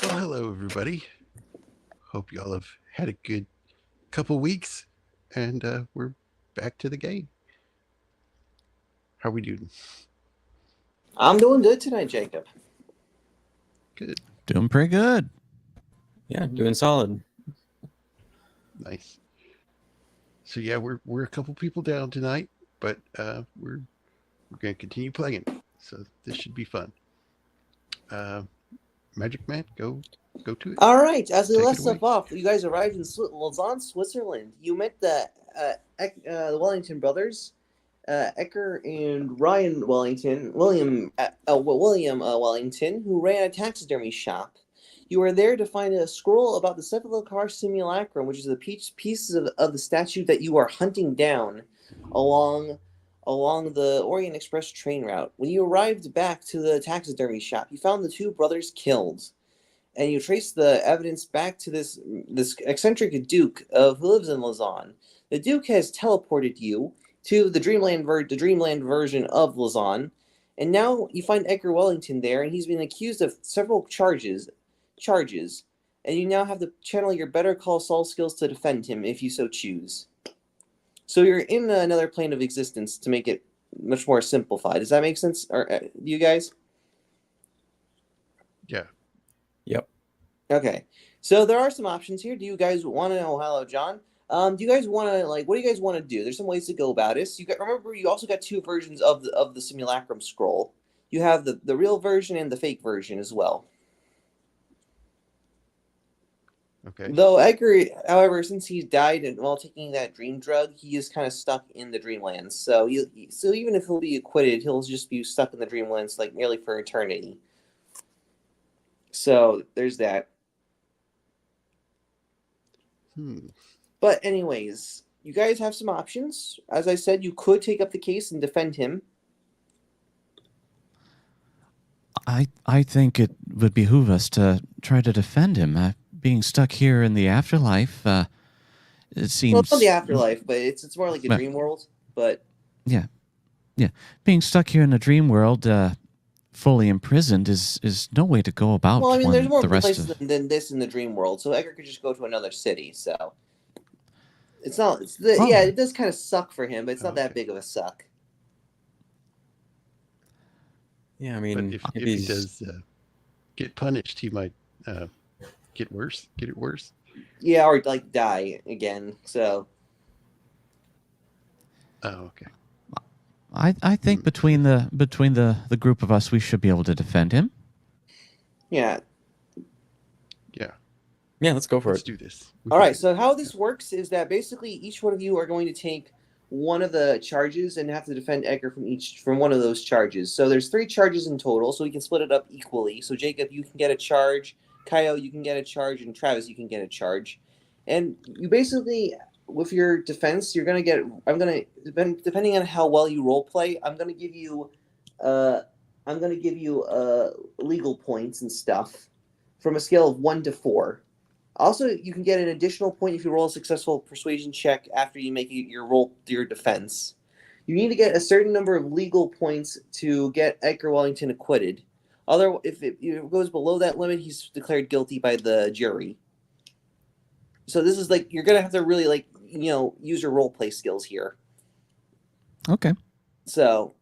Well, hello, everybody. Hope y'all have had a good couple weeks, and we're back to the game. How we doing? I'm doing good tonight, Jacob. Good. Doing pretty good. Yeah, doing solid. Nice. So yeah, we're a couple people down tonight, but we're gonna continue playing. So this should be fun. Uh, Magic Man, go to it. All right, as we Take left it away. stuff off, you guys arrived in Lausanne, Switzerland. You met the Wellington brothers, Ecker and Ryan Wellington, William Wellington, who ran a taxidermy shop. You were there to find a scroll about the Cephalcar simulacrum, which is the pieces of the statue that you are hunting down along the Orient Express train route. When you arrived back to the taxidermy shop, you found the two brothers killed, and you trace the evidence back to this eccentric duke who lives in Lausanne. The duke has teleported you to the dreamland version of Lausanne, and now you find Edgar Wellington there, and he's been accused of several charges, and you now have to channel your Better Call Saul skills to defend him if you so choose. So you're in another plane of existence to make it much more simplified. Does that make sense? Or you guys? Yeah. Yep. Okay. So there are some options here. Do you guys want to know? Hello, John. Do you guys want to what do you guys want to do? There's some ways to go about it. So remember, you also got two versions of the simulacrum scroll. You have the real version and the fake version as well. Okay. Though Edgar, however, since he died while taking that dream drug, he is kind of stuck in the dreamlands. So even if he'll be acquitted, he'll just be stuck in the dreamlands like nearly for eternity. So there's that. But anyways, you guys have some options. As I said, you could take up the case and defend him. I think it would behoove us to try to defend him. Being stuck here in the afterlife, it seems... Well, it's not the afterlife, but it's more like a dream world. But yeah. Being stuck here in a dream world, fully imprisoned, is no way to go about. Well, I mean, there's more places of... than this in the dream world, so Edgar could just go to another city. So it's not. Yeah, it does kind of suck for him, but it's not that big of a suck. Yeah, I mean, but if he does get punished, he might get it worse. Yeah, or like die again. So. Oh, okay. I think between the group of us, we should be able to defend him. Yeah. Yeah, let's go for it. Let's do this. All right. So how this works is that basically each one of you are going to take one of the charges and have to defend Edgar from one of those charges. So there's 3 charges in total, so we can split it up equally. So Jacob, you can get a charge. Kyle, you can get a charge, and Travis, you can get a charge. And you basically, with your defense, you're gonna get. Depending on how well you role play, I'm gonna give you legal points and stuff from a scale of 1 to 4. Also, you can get an additional point if you roll a successful persuasion check after you make your defense. You need to get a certain number of legal points to get Edgar Wellington acquitted. If it goes below that limit, he's declared guilty by the jury. So this is like you're gonna have to really use your role play skills here. Okay. So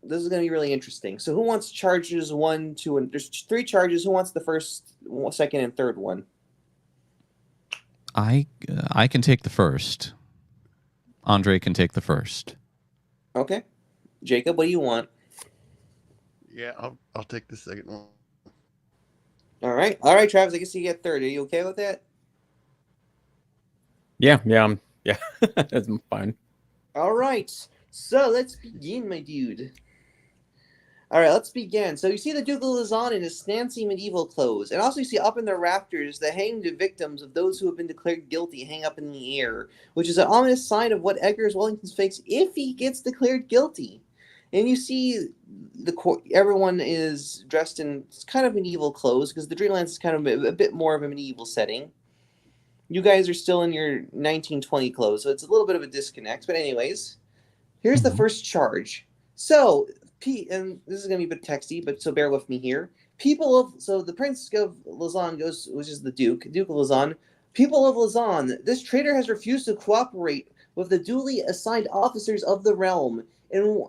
this is gonna be really interesting. So who wants charges 1, 2, and there's 3 charges? Who wants the first, second, and third one? I can take the first. Andre can take the first. Okay. Jacob, what do you want? Yeah, I'll take the second one. All right, Travis. I guess you get third. Are you okay with that? Yeah, that's fine. All right, so let's begin, my dude. All right, let's begin. So you see the Duke of Lausanne in his fancy medieval clothes, and also you see up in the rafters the hanged victims of those who have been declared guilty hang up in the air, which is an ominous sign of what Edgar Wellington's face if he gets declared guilty. And you see everyone is dressed in kind of medieval clothes because the Dreamlands is kind of a bit more of a medieval setting. You guys are still in your 1920 clothes, so it's a little bit of a disconnect. But anyways, here's the first charge. So and this is going to be a bit texty, but so bear with me here. So the Prince of Lausanne goes, which is the Duke of Lausanne. People of Lausanne, this traitor has refused to cooperate with the duly assigned officers of the realm, and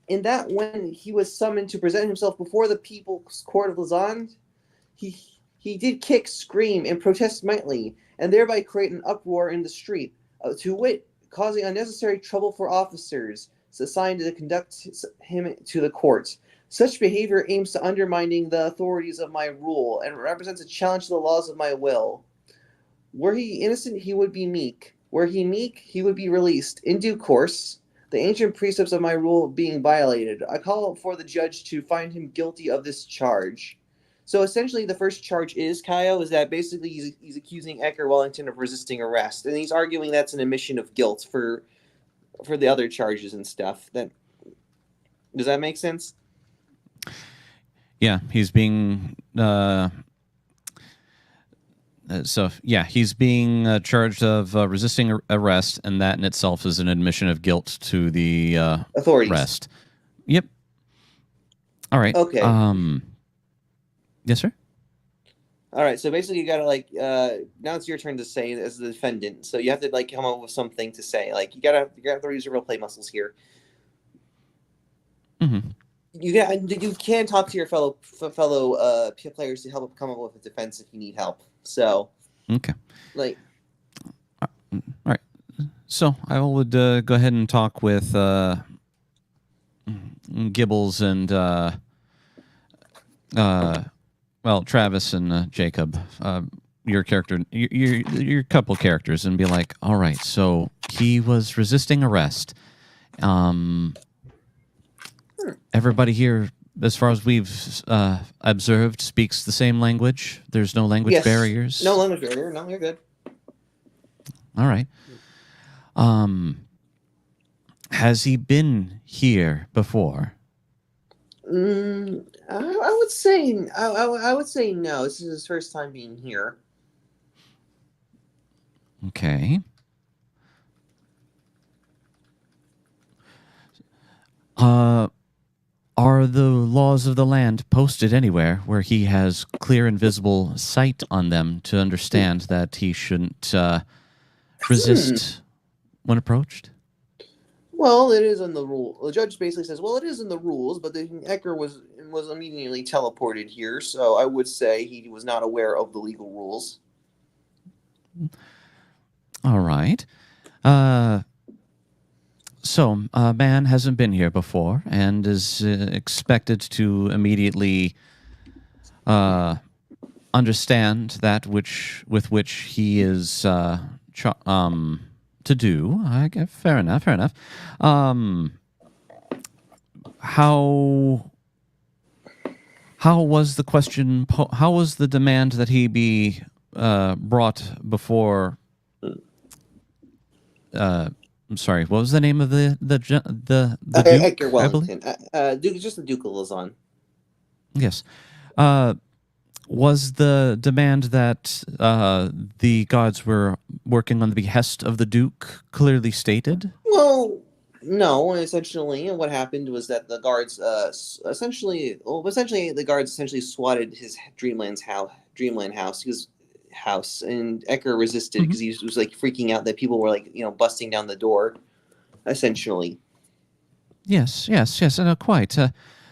in that when he was summoned to present himself before the People's Court of Lausanne, he did kick, scream, and protest mightily, and thereby create an uproar in the street, to wit, causing unnecessary trouble for officers assigned to conduct him to the court. Such behavior aims to undermining the authorities of my rule and represents a challenge to the laws of my will. Were he innocent, he would be meek. Were he meek, he would be released. In due course, the ancient precepts of my rule being violated, I call for the judge to find him guilty of this charge. So essentially, the first charge is, Kyo, is that basically he's accusing Edgar Wellington of resisting arrest, and he's arguing that's an admission of guilt for the other charges and stuff. Does that make sense? Yeah, he's being he's being charged of resisting arrest, and that in itself is an admission of guilt to the authorities. Arrest. Yep. All right. Okay. Yes, sir. All right. So basically, you gotta now it's your turn to say as the defendant. So you have to come up with something to say. You gotta use your role play muscles here. Mm-hmm. You can talk to your fellow players to help come up with a defense if you need help. So, okay. All right. So I would go ahead and talk with Gibbles and Travis and Jacob, your character, your couple characters, and be like, all right, so he was resisting arrest. Everybody here, as far as we've observed, speaks the same language. There's no language barriers. No language barrier. No, you're good. All right. Has he been here before? I would say I would say no. This is his first time being here. Okay. Are the laws of the land posted anywhere where he has clear and visible sight on them to understand that he shouldn't resist when approached? Well, it is in the rule. The judge basically says, "Well, it is in the rules," but Edgar was immediately teleported here, so I would say he was not aware of the legal rules. All right. So, a man hasn't been here before and is expected to immediately understand that with which he is to do. Fair enough. How was the question? How was the demand that he be brought before? I'm sorry. What was the name of the Duke? Edgar Wellington. Duke, just the Duke of Lausanne. Yes. Was the demand that the gods were working on the behest of the Duke clearly stated? Well, no. Essentially, what happened was that the guards essentially the guards swatted his Dreamland house, and Edgar resisted because he was freaking out that people were busting down the door, essentially. Yes, quite.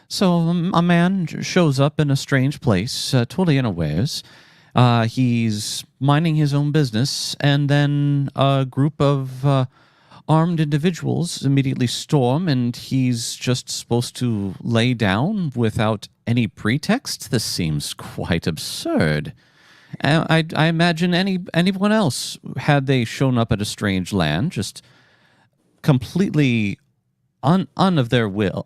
So a man shows up in a strange place, totally unawares. He's minding his own business, and then a group of armed individuals immediately storm, and he's just supposed to lay down without any pretext? This seems quite absurd. I imagine anyone else, had they shown up at a strange land, just completely undone of their will,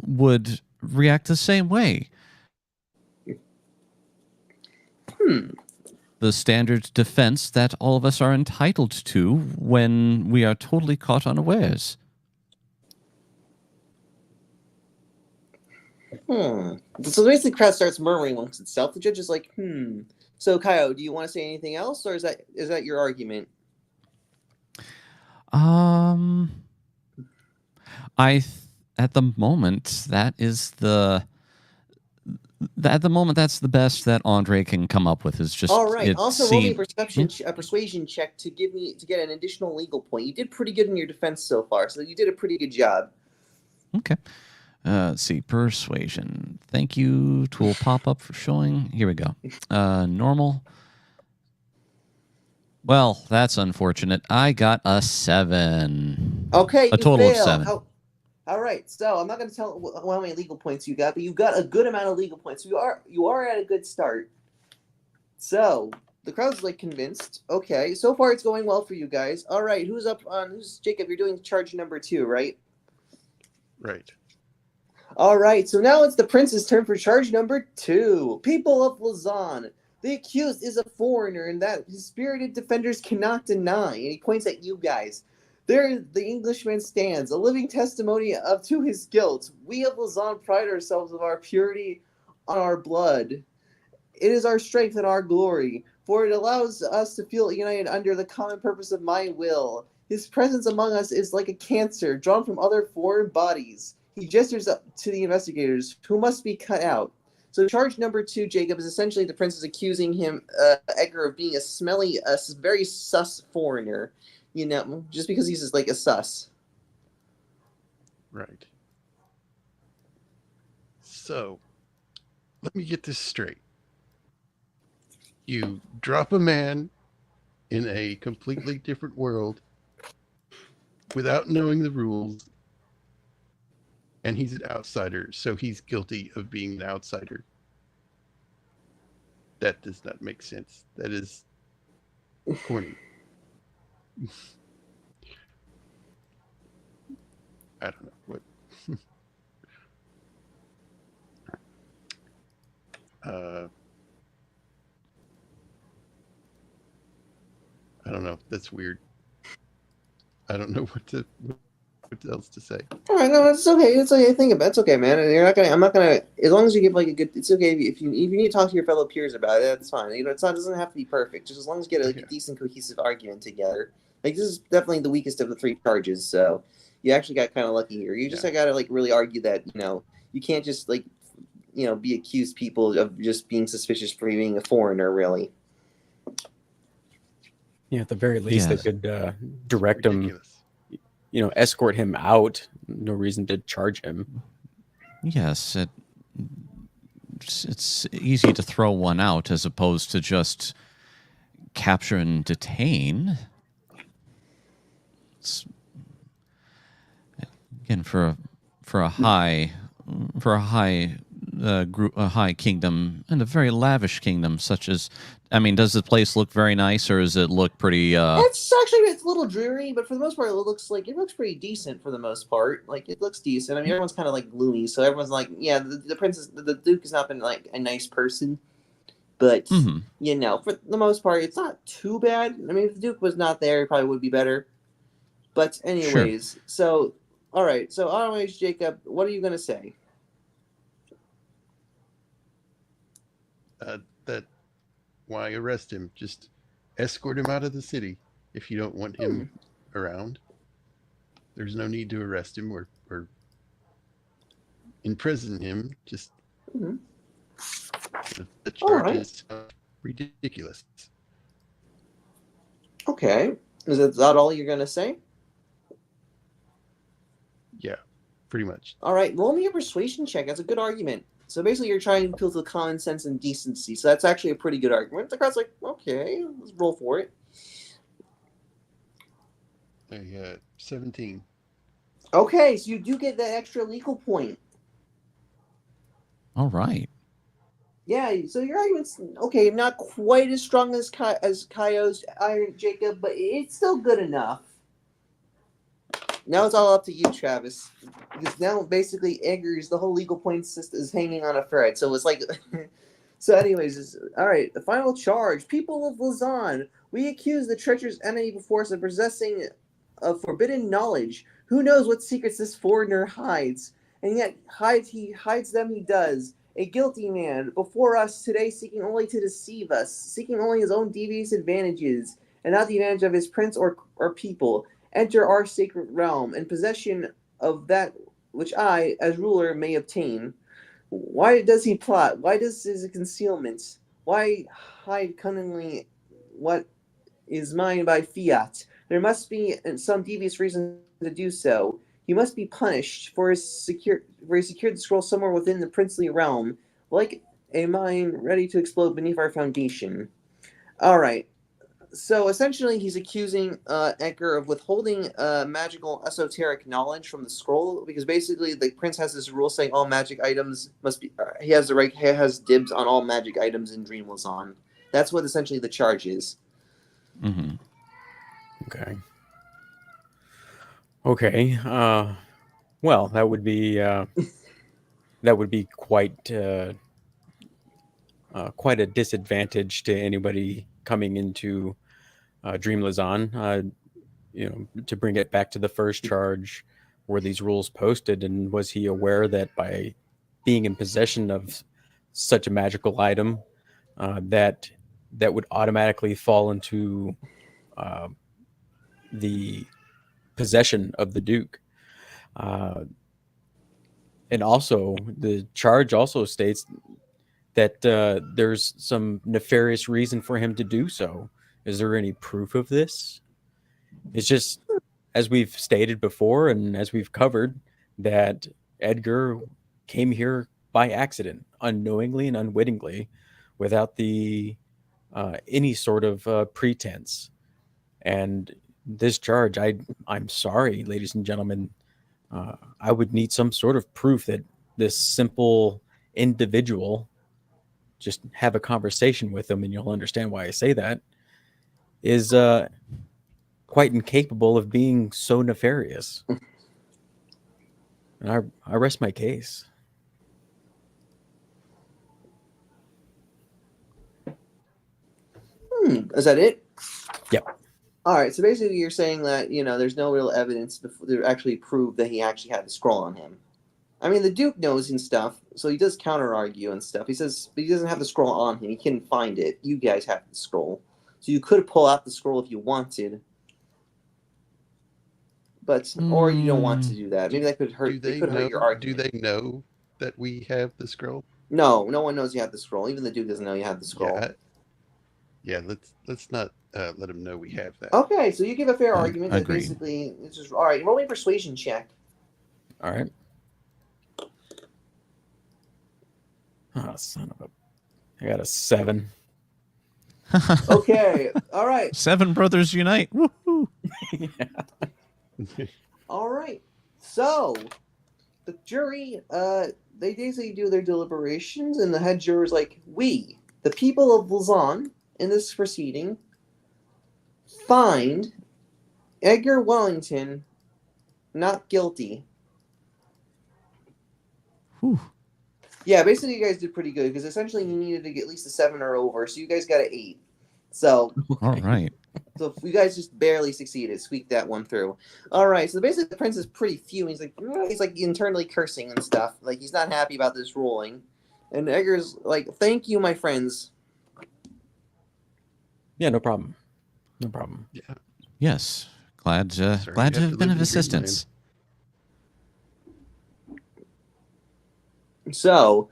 would react the same way. The standard defense that all of us are entitled to when we are totally caught unawares. So basically, the crowd starts murmuring amongst itself. The judge is like, So, Kyo, do you want to say anything else, or is that your argument? at the moment, that's the best that Andre can come up with. Is just All right. Also, roll me a persuasion check to get an additional legal point. You did pretty good in your defense so far, so you did a pretty good job. Okay. Let's see. Persuasion. Thank you. Tool pop up for showing. Here we go. Normal. Well, that's unfortunate. I got a 7. Okay, a total fail. of 7. All right, so I'm not going to tell how many legal points you got, but you got a good amount of legal points. You are at a good start. So the crowd's like convinced. Okay, so far it's going well for you guys. All right, who's Jacob? You're doing charge number 2, right? Right. All right, so now it's the prince's turn for charge number 2. People of Lausanne. The accused is a foreigner, and that his spirited defenders cannot deny. And he points at you guys. There the Englishman stands, a living testimony to his guilt. We of Lausanne pride ourselves of our purity on our blood. It is our strength and our glory, for it allows us to feel united under the common purpose of my will. His presence among us is like a cancer drawn from other foreign bodies. He gestures up to the investigators, who must be cut out. So charge number 2, Jacob, is essentially the prince is accusing him, Edgar, of being a very sus foreigner. You know, just because he's just like a sus. Right. So, let me get this straight. You drop a man in a completely different world without knowing the rules, and he's an outsider, so he's guilty of being an outsider. That does not make sense. That is corny. I don't know what. I don't know. That's weird. I don't know what else to say. All right, no, it's okay. It's okay. Think about it. It's okay, man. I'm not gonna. As long as you give like a good. It's okay if you need to talk to your fellow peers about it. That's fine. You know, it doesn't have to be perfect. Just as long as you get a decent, cohesive argument together. Like this is definitely the weakest of the 3 charges. So you actually got kind of lucky here. You just got to like really argue that you can't just like be accused people of just being suspicious for being a foreigner. Really. Yeah, at the very least, they could direct him. Escort him out. No reason to charge him. Yes, it's easy to throw one out as opposed to just capture and detain. It's, again, for a high group, a high kingdom, and a very lavish kingdom, such as. I mean, does the place look very nice, or does it look pretty? It's a little dreary, but for the most part, it looks pretty decent. For the most part, like it looks decent. I mean, everyone's kind of like gloomy, so everyone's like, yeah, the Duke has not been like a nice person, but for the most part, it's not too bad. I mean, if the Duke was not there, it probably would be better. But anyways, so all right, so anyways, Jacob, what are you gonna say? That. Why arrest him? Just escort him out of the city if you don't want him around. There's no need to arrest him or imprison him. Just the charges are ridiculous. Okay. Is that all you're going to say? Yeah, pretty much. All right. Roll me a persuasion check. That's a good argument. So basically, you're trying to appeal to common sense and decency. So that's actually a pretty good argument. The crowd's like, okay, let's roll for it. 17. Okay, so you do get that extra legal point. All right. Yeah, so your argument's okay, not quite as strong as Kyo's Iron Jacob, but it's still good enough. Now it's all up to you, Travis. Because now basically the whole legal point system is hanging on a thread. So it's like so anyways, all right, the final charge. People of Lausanne, we accuse the treacherous enemy before us of possessing forbidden knowledge. Who knows what secrets this foreigner hides? And yet he hides them he does. A guilty man before us today, seeking only to deceive us, seeking only his own devious advantages, and not the advantage of his prince or people. Enter our sacred realm, and possession of that which I, as ruler, may obtain. Why does he plot? Why does his concealment? Why hide cunningly what is mine by fiat? There must be some devious reason to do so. He must be punished for he secured the scroll somewhere within the princely realm, like a mine ready to explode beneath our foundation. All right. So essentially, he's accusing Edgar of withholding magical esoteric knowledge from the scroll, because basically the prince has this rule saying all magic items must be. He has the right. He has dibs on all magic items in Dream Luzon. That's what essentially the charge is. Mm-hmm. Okay. Okay. Well, that would be quite quite a disadvantage to anybody coming into Dream Luzon. To bring it back to the first charge, were these rules posted, and was he aware that by being in possession of such a magical item, that would automatically fall into the possession of the Duke? And also, the charge also states that there's some nefarious reason for him to do so. Is there any proof of this? It's just, as we've stated before and as we've covered, that Edgar came here by accident, unknowingly and unwittingly, without the any sort of pretense. And this charge, I'm sorry, ladies and gentlemen, I would need some sort of proof that this simple individual, just have a conversation with them and you'll understand why I say that, is quite incapable of being so nefarious. And I rest my case. Is that it? Yep. All right. So basically, you're saying that there's no real evidence to actually prove that he actually had the scroll on him. I mean, the Duke knows and stuff, so he does counter argue and stuff. He says, but he doesn't have the scroll on him. He couldn't find it. You guys have the scroll, so you could pull out the scroll if you wanted. But or you don't want to do that. Maybe that could hurt. They could hurt your argument. Do they know that we have the scroll? No one knows you have the scroll. Even the Duke doesn't know you have the scroll. Yeah. Let's not let them know we have that. Okay, so you give a fair argument that Agreed. basically it's just all right. Roll me a persuasion check. All right. Oh, son of a! I got a 7. Okay, all right. 7 brothers unite. Woohoo! All right. So the jury, they basically do their deliberations, and the head juror is like, "We, the people of Luzon, in this proceeding, find Edgar Wellington not guilty." Whew. Yeah, basically, you guys did pretty good because essentially you needed to get at least a 7 or over, so you guys got an 8. So, All right. so you guys just barely succeeded, squeaked that one through. All right, so basically the prince is pretty fuming. He's like internally cursing and stuff. Like he's not happy about this ruling, and Edgar's like, "Thank you, my friends." Yeah, no problem. No problem. Yeah. Yes. Glad Sorry, glad to you have have to been live of in dreamland. assistance. So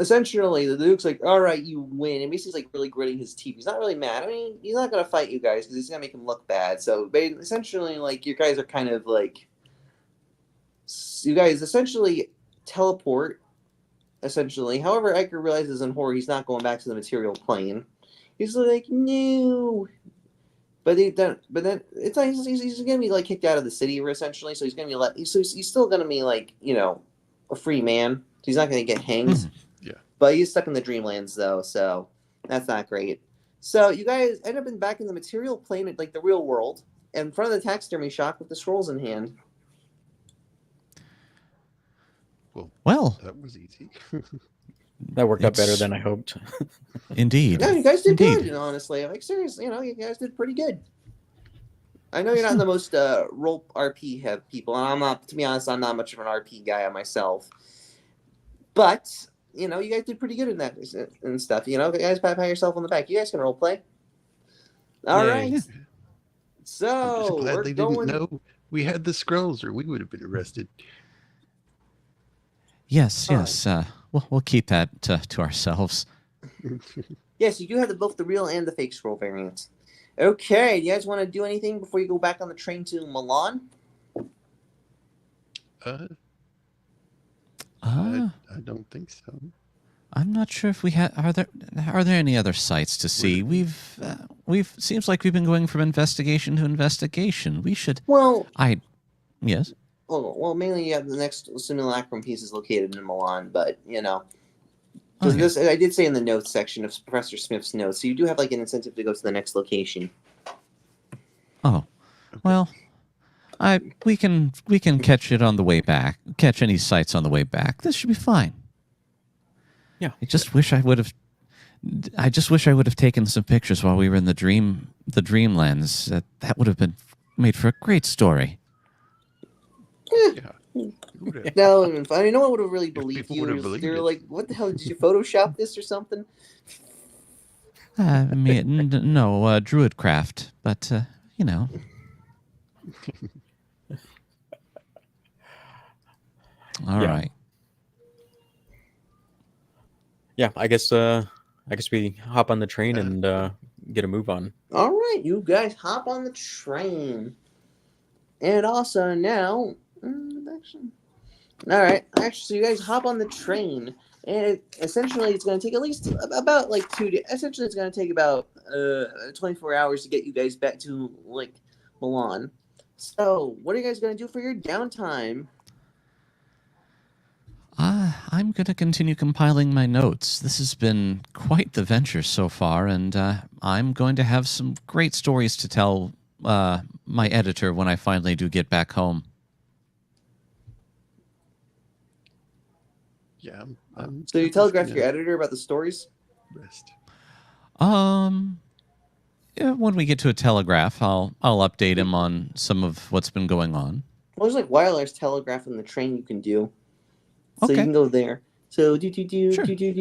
essentially, the Duke's like, "All right, you win," and basically he's like really gritting his teeth. He's not really mad. I mean, he's not gonna fight you guys because he's gonna make him look bad. So essentially, like you guys are kind of like, you guys essentially teleport. Essentially, however, Edgar realizes in horror he's not going back to the material plane. He's like, "No." But then it's like he's gonna be like kicked out of the city essentially. So he's gonna be he's still gonna be like a free man. So he's not gonna get hanged. Yeah. But he's stuck in the Dreamlands though, so that's not great. So you guys end up back in the material plane, like the real world, in front of the taxidermy shop with the scrolls in hand. Well, That was easy. That worked out better than I hoped. Indeed. No, you guys did Indeed. good. Honestly, like seriously, you guys did pretty good. I know you're not the most role RP have people, and I'm not. To be honest, I'm not much of an RP guy myself. But you guys did pretty good in that and stuff. You guys pat yourself on the back. You guys can role play. All right. Yeah. So I'm just glad we're they going. didn't know we had the scrolls, or we would have been arrested. Yes, All yes. We'll keep that to ourselves. Yes, you do have both the real and the fake scroll variants. Okay, you guys want to do anything before you go back on the train to Milan? Uh, Uh, I don't think so. I'm not sure if we have. Are there any other sites to see? We've seems like we've been going from investigation to investigation. We should. Well, Yes. well, mainly you have the next simulacrum piece is located in Milan, but because Okay. this I did say in the notes section of Professor Smith's notes, so you do have like an incentive to go to the next location. Oh, well, we can catch it on the way back. Catch any sites on the way back. This should be fine. Yeah. I just wish I would have taken some pictures while we were in the dreamlands. That would have been made for a great story. Yeah. Would've- That would have been fun. No one would have really believed people you. would have believed They're it. like, "What the hell? Did you Photoshop this or something?" No, Druidcraft, but you know. All Yeah. right. Yeah, I guess we hop on the train and get a move on. All right, you guys hop on the train, and also now, all right. Actually, so you guys hop on the train, and essentially it's going to take at least about like 2 days. Essentially, it's going to take about 24 hours to get you guys back to like Milan. So, what are you guys going to do for your downtime? I'm going to continue compiling my notes. This has been quite the venture so far, and I'm going to have some great stories to tell my editor when I finally do get back home. Yeah. So you I'm telegraph just your gonna editor about the stories? rest. Yeah, when we get to a telegraph, I'll update him on some of what's been going on. Well, there's like wireless telegraph in the train you can do. So you Okay. can go there. So do. Sure. Basically,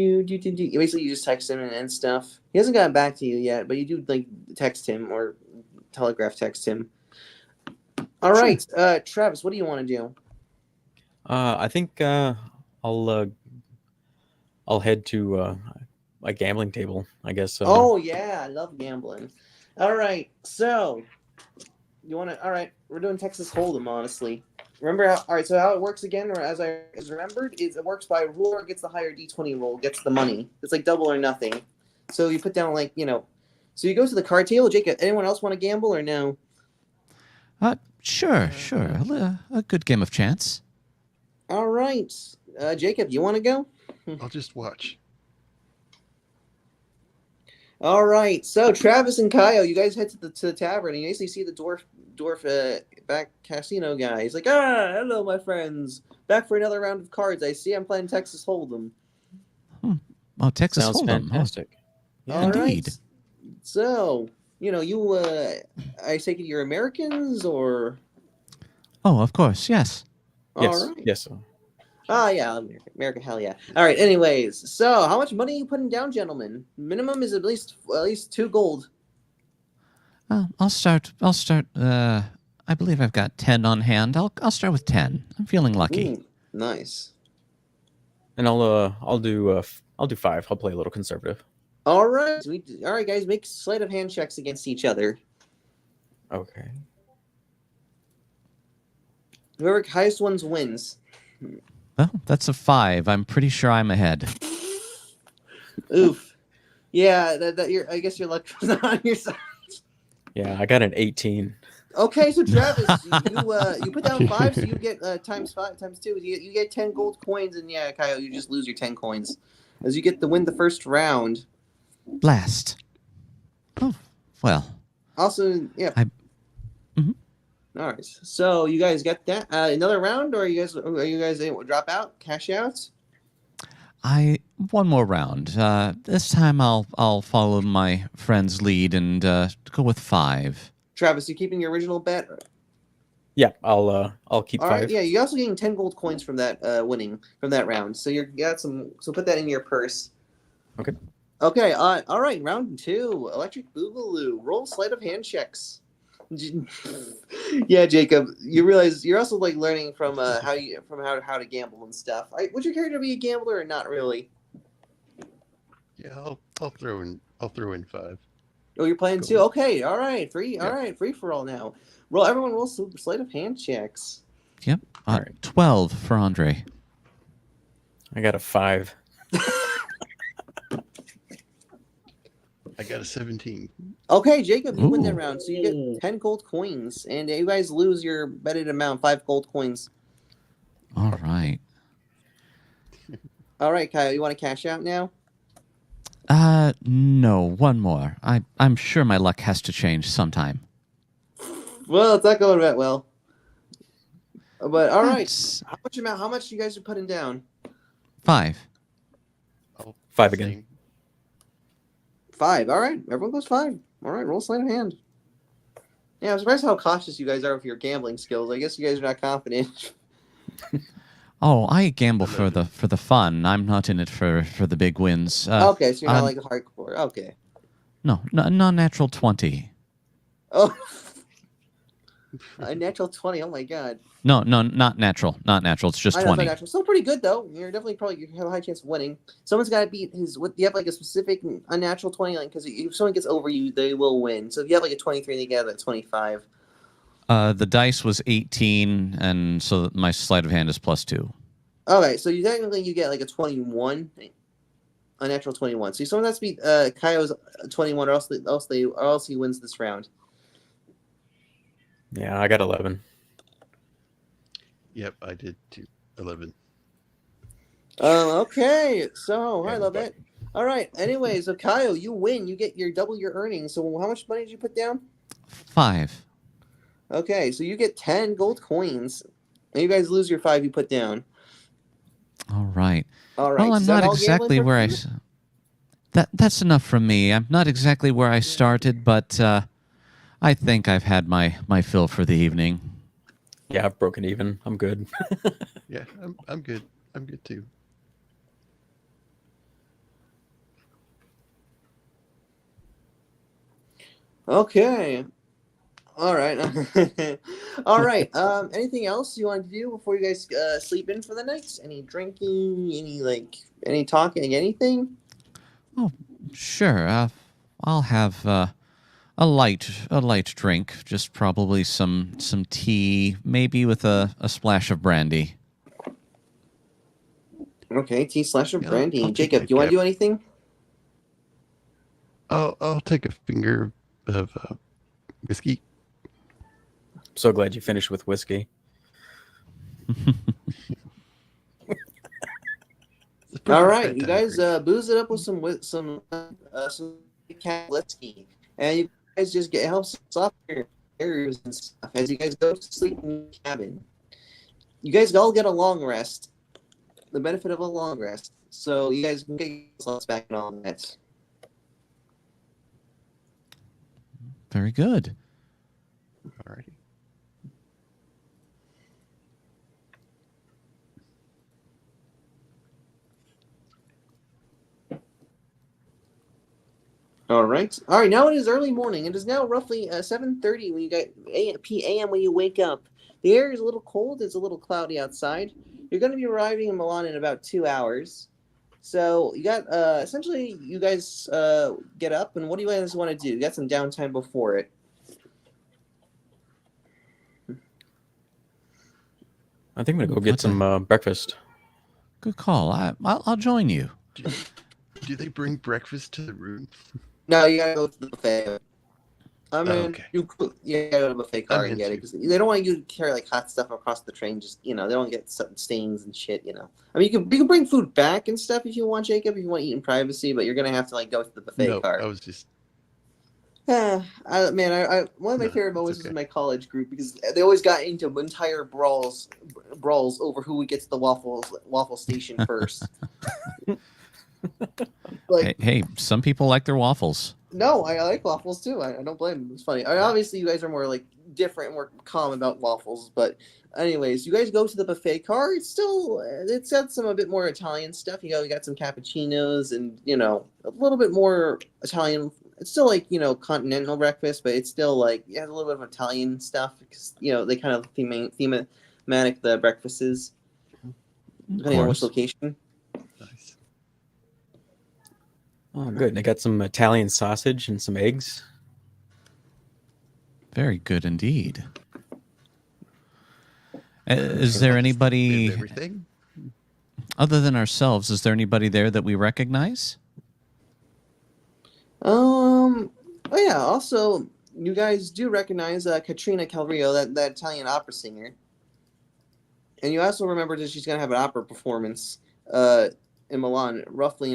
you just text him and stuff. He hasn't gotten back to you yet, but you do like text him or telegraph text him. All Sure. right, Travis, what do you want to do? I think I'll head to a gambling table, I guess. Oh yeah, I love gambling. All right, so you want to? All right, we're doing Texas Hold'em. Honestly, remember how? All right, so how it works again, or as I remembered, is it works by ruler gets the higher d20 roll gets the money. It's like double or nothing. So you put down like So you go to the card table. Jacob, anyone else want to gamble or no? Sure. A good game of chance. All right, Jacob, you want to go? I'll just watch. All right, so Travis and Kyle, you guys head to the tavern, and you basically see the dwarf back casino guy. He's like, hello, my friends, back for another round of cards. I see I'm playing Texas Hold'em. Oh, Texas Sounds Hold'em. fantastic. All Indeed. right. So I take it you're Americans or? Oh, of course, yes. Yes. All right. Yes. Yeah, America, hell yeah. All right. Anyways, so how much money are you putting down, gentlemen? Minimum is at least 2 gold. I'll start. I believe I've got 10 on hand. I'll start with 10. I'm feeling lucky. Ooh, nice. And I'll do 5. I'll play a little conservative. All right. All right, guys, make sleight of hand checks against each other. Okay. Whoever highest ones wins. Well, that's a 5. I'm pretty sure I'm ahead. Oof. Yeah, I guess your luck was not on your side. Yeah, I got an 18. Okay, so Travis, you put down 5, so you get times 5 times 2. You get 10 gold coins, and yeah, Kyle, you just lose your 10 coins as you get to win the first round. Blast. Oh, well. Also, yeah. Mhm. All right, so you guys got that another round, or are you guys able to drop out, cash out? One more round. This time I'll follow my friend's lead and go with 5. Travis, you keeping your original bet? Yeah, I'll keep All 5. right, yeah, you're also getting 10 gold coins from that winning from that round. So so put that in your purse. Okay. Okay, all right, round 2, Electric Boogaloo. Roll sleight of hand checks. Yeah, Jacob. You realize you're also like learning from how to gamble and stuff. Would your character be a gambler or not really? Yeah, I'll throw in 5. Oh, you're playing too. Gold. Okay, all right, free. All Yeah. right, free for all now. Everyone roll sleight of hand checks. Yep. All right. 12 for Andre. I got a 5. I got a 17. Okay, Jacob, you win that Ooh. round, so you get 10 gold coins, and you guys lose your betted amount, 5 gold coins. All right. All right, Kyle, you want to cash out now? No, one more. I'm sure my luck has to change sometime. Well, it's not going that well. But all right, That's how much you guys are putting down? 5. I'll 5 again. same. 5. All right, everyone goes 5. All right, roll sleight of hand. Yeah, I'm surprised how cautious you guys are with your gambling skills. I guess you guys are not confident. Oh, I gamble for the fun. I'm not in it for the big wins. Okay, so you're not I'm- like a hardcore. Okay. No, non-natural 20. Oh, a natural 20. Oh my god. No, not natural. Not natural. It's just I know, it's 20. not natural. Still pretty good though. You're definitely you have a high chance of winning. Someone's got to beat his. What you have like a specific unnatural 20, like because if someone gets over you, they will win. So if you have like a 23, they get a 25. The dice was 18, and so my sleight of hand is +2. Okay, so you technically you get like a 21, a natural 21. So someone has to beat Kyo's 21, or else he wins this round. Yeah, I got 11. Yep, I did too. 11. Okay, so I Yeah, love but- it. All right. Anyway, so Kyle, you win. You get double your earnings. So how much money did you put down? 5. Okay, so you get 10 gold coins. And you guys lose your 5 you put down. All right. All right. Well, I'm is that not all exactly gambling for where you? That's enough from me. I'm not exactly where I started, but I think I've had my fill for the evening. Yeah, I've broken even. I'm good. Yeah, I'm good. I'm good too. Okay. All right. All right. Anything else you want to do before you guys sleep in for the night? Any drinking? Any talking? Anything? Sure. I'll have a light drink, just probably some tea, maybe with a splash of brandy. Okay. Tea slash or Yeah, brandy. I'll take Jacob, that, do you want to Cap. do anything? I'll take a finger of whiskey. So glad you finished with whiskey. It's a All perfect right, you bedtime guys drink. booze it up with some cat whiskey, and you guys just helps off your errors and stuff as you guys go to sleep in the cabin. You guys all get a long rest, the benefit of a long rest, so you guys can get your slots back and all that. Very good. Alrighty. All right. Now it is early morning. It is now roughly 7:30 when you get p.m. when you wake up. The air is a little cold. It's a little cloudy outside. You're going to be arriving in Milan in about 2 hours. So you got essentially you guys get up, and what do you guys want to do? You got some downtime before it. I think I'm gonna go What get the- some breakfast. Good call. I'll join you. Do they bring breakfast to the room? No, you gotta go to the buffet. I mean, okay. you gotta go to the buffet car I'm and get it into because they don't want you to carry like hot stuff across the train. Just they don't get some stains and shit. I mean, you can bring food back and stuff if you want, Jacob. If you want to eat in privacy, but you're gonna have to like go to the buffet No, car. I was just Yeah, one of my No, favorite it's moments was okay. in my college group because they always got into entire brawls over who would get to the waffle station first. Like, Hey, some people like their waffles. no, I like waffles too. I don't blame them. It's funny. Obviously, you guys are more like different, more calm about waffles. But anyways, you guys go to the buffet car. It's got some a bit more Italian stuff. You got some cappuccinos and a little bit more Italian it's still like continental breakfast, but it's still like it has a little bit of Italian stuff because they kind of thematic the breakfast is depending on which location. Nice. Oh, good. They got some Italian sausage and some eggs. Very good indeed. Is there anybody We have everything? other than ourselves? Is there anybody there that we recognize? Oh yeah. Also, you guys do recognize Katrina Calrio, that Italian opera singer, and you also remember that she's gonna have an opera performance in Milan, roughly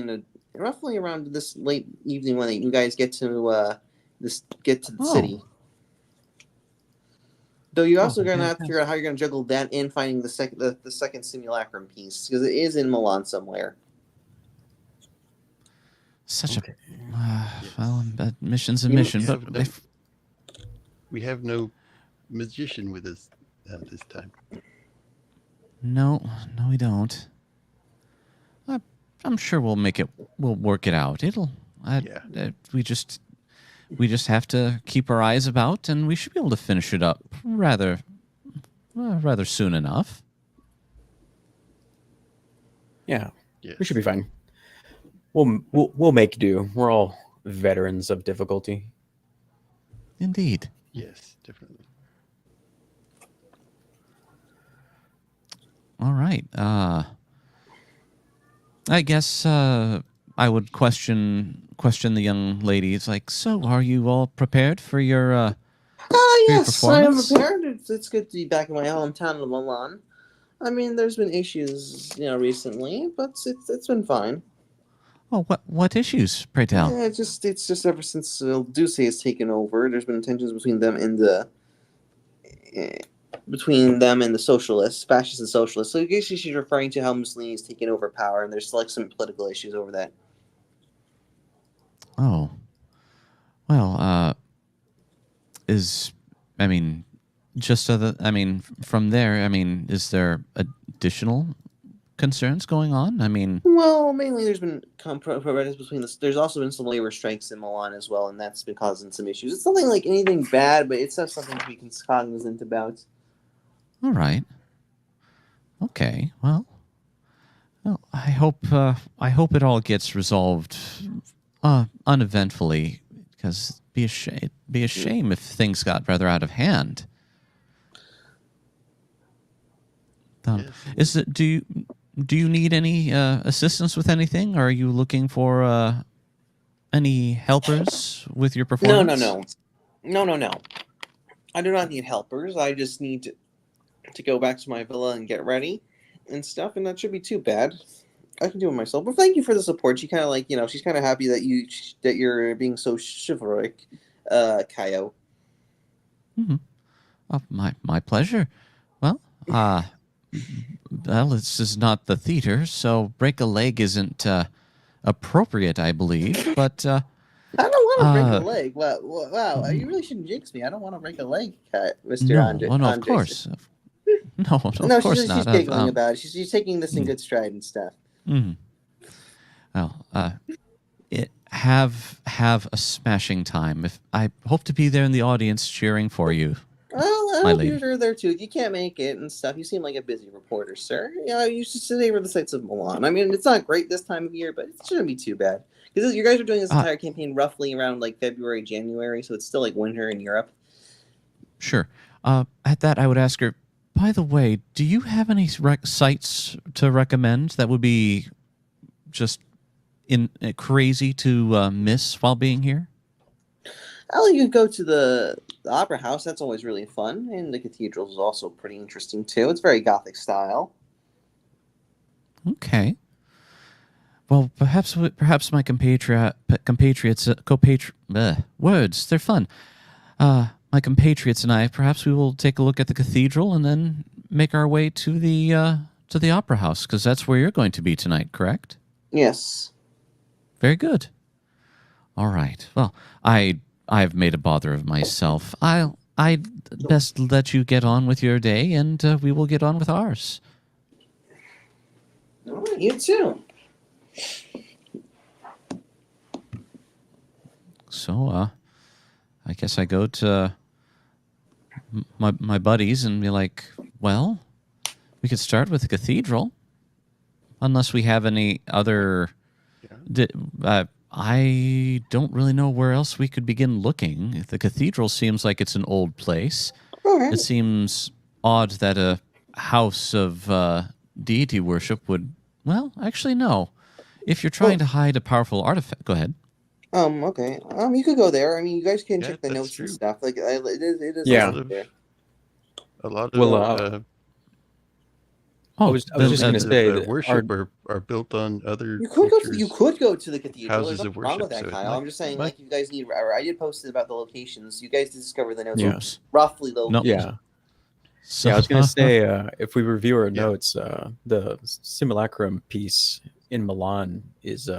around this late evening when you guys get to the city. Though you're also going to have to figure out how you're going to juggle that and finding the second simulacrum piece, because it is in Milan somewhere. Such a well, mission's a mission, but we have no magician with us this time. No, we don't. I'm sure we'll make it. We'll work it out. We just have to keep our eyes about, and we should be able to finish it up rather soon enough. Yeah, Yes. we should be fine. We'll make do. We're all veterans of difficulty. Indeed. Yes, definitely. All right. I guess I would question the young lady. It's like, so are you all prepared for your Yes, I am performance? prepared. It's good to be back in my hometown of Milan. I mean, there's been issues, recently, but it's been fine. Oh, what issues, pray tell? Yeah, it's just ever since Deuce has taken over, there's been tensions between them and the socialists, fascists and socialists. So I guess she's referring to how Mussolini's taken over power, and there's like some political issues over that. Oh, well, from there, is there additional concerns going on? Well, mainly there's been protests between there's also been some labor strikes in Milan as well, and that's been causing some issues. It's nothing like anything bad, but it's something to be cognizant about. All right. Okay. Well, I hope it all gets resolved uneventfully, because it'd be a shame if things got rather out of hand. Yes. Do you need any assistance with anything? Or are you looking for any helpers with your performance? No. I do not need helpers. I just need to go back to my villa and get ready and stuff, and that should be too bad. I can do it myself. But thank you for the support. She kind of she's kind of happy that you're being so chivalric, Kyo. Mm-hmm. Oh, my pleasure. Well, this is not the theater, so break a leg isn't appropriate, I believe. But I don't want to break a leg. Wow, you really shouldn't jinx me. I don't want to break a leg, Mr. Andre. No, of course. No, of course she's not. giggling about it. She's taking this in good stride and stuff. Mm-hmm. Well, have a smashing time. I hope to be there in the audience cheering for you. Well, I hope you're there too. If you can't make it and stuff, you seem like a busy reporter, sir. You should savor the sights of Milan. I mean, it's not great this time of year, but it shouldn't be too bad. Because you guys are doing this entire campaign roughly around like February, January, so it's still like winter in Europe. Sure. At that, I would ask her, by the way, do you have any sites to recommend that would be just crazy to miss while being here? Well, you can go to the Opera House. That's always really fun. And the cathedral is also pretty interesting, too. It's very Gothic style. Okay. Well, perhaps my words, they're fun. My compatriots and I, perhaps we will take a look at the cathedral and then make our way to the Opera House, because that's where you're going to be tonight, correct? Yes. Very good. All right. Well, I've made a bother of myself. I'd best let you get on with your day, and we will get on with ours. All right, you too. So, I guess I go to my buddies and be like, well, we could start with the cathedral, unless we have any other. I don't really know where else we could begin looking. The cathedral seems like it's an old place. All right. It seems odd that a house of deity worship would. Well, actually, no. If you're trying to hide a powerful artifact, go ahead. Okay. You could go there. I mean, you guys can Yeah, check the that's notes and true. stuff. Like, it is Yeah. listed there. A lot of Well, I was just going to say that worship are built on other. You could cultures' go to the cathedral. houses There's of nothing wrong with worship, that, so it Kyle. might- I'm just saying, might- like, you guys need. I did post it about the locations. You guys discover the notes. Yeah. Roughly the Nope. location. yeah. So, Yeah, I was going to say, if we review our Yeah. notes, the simulacrum piece in Milan is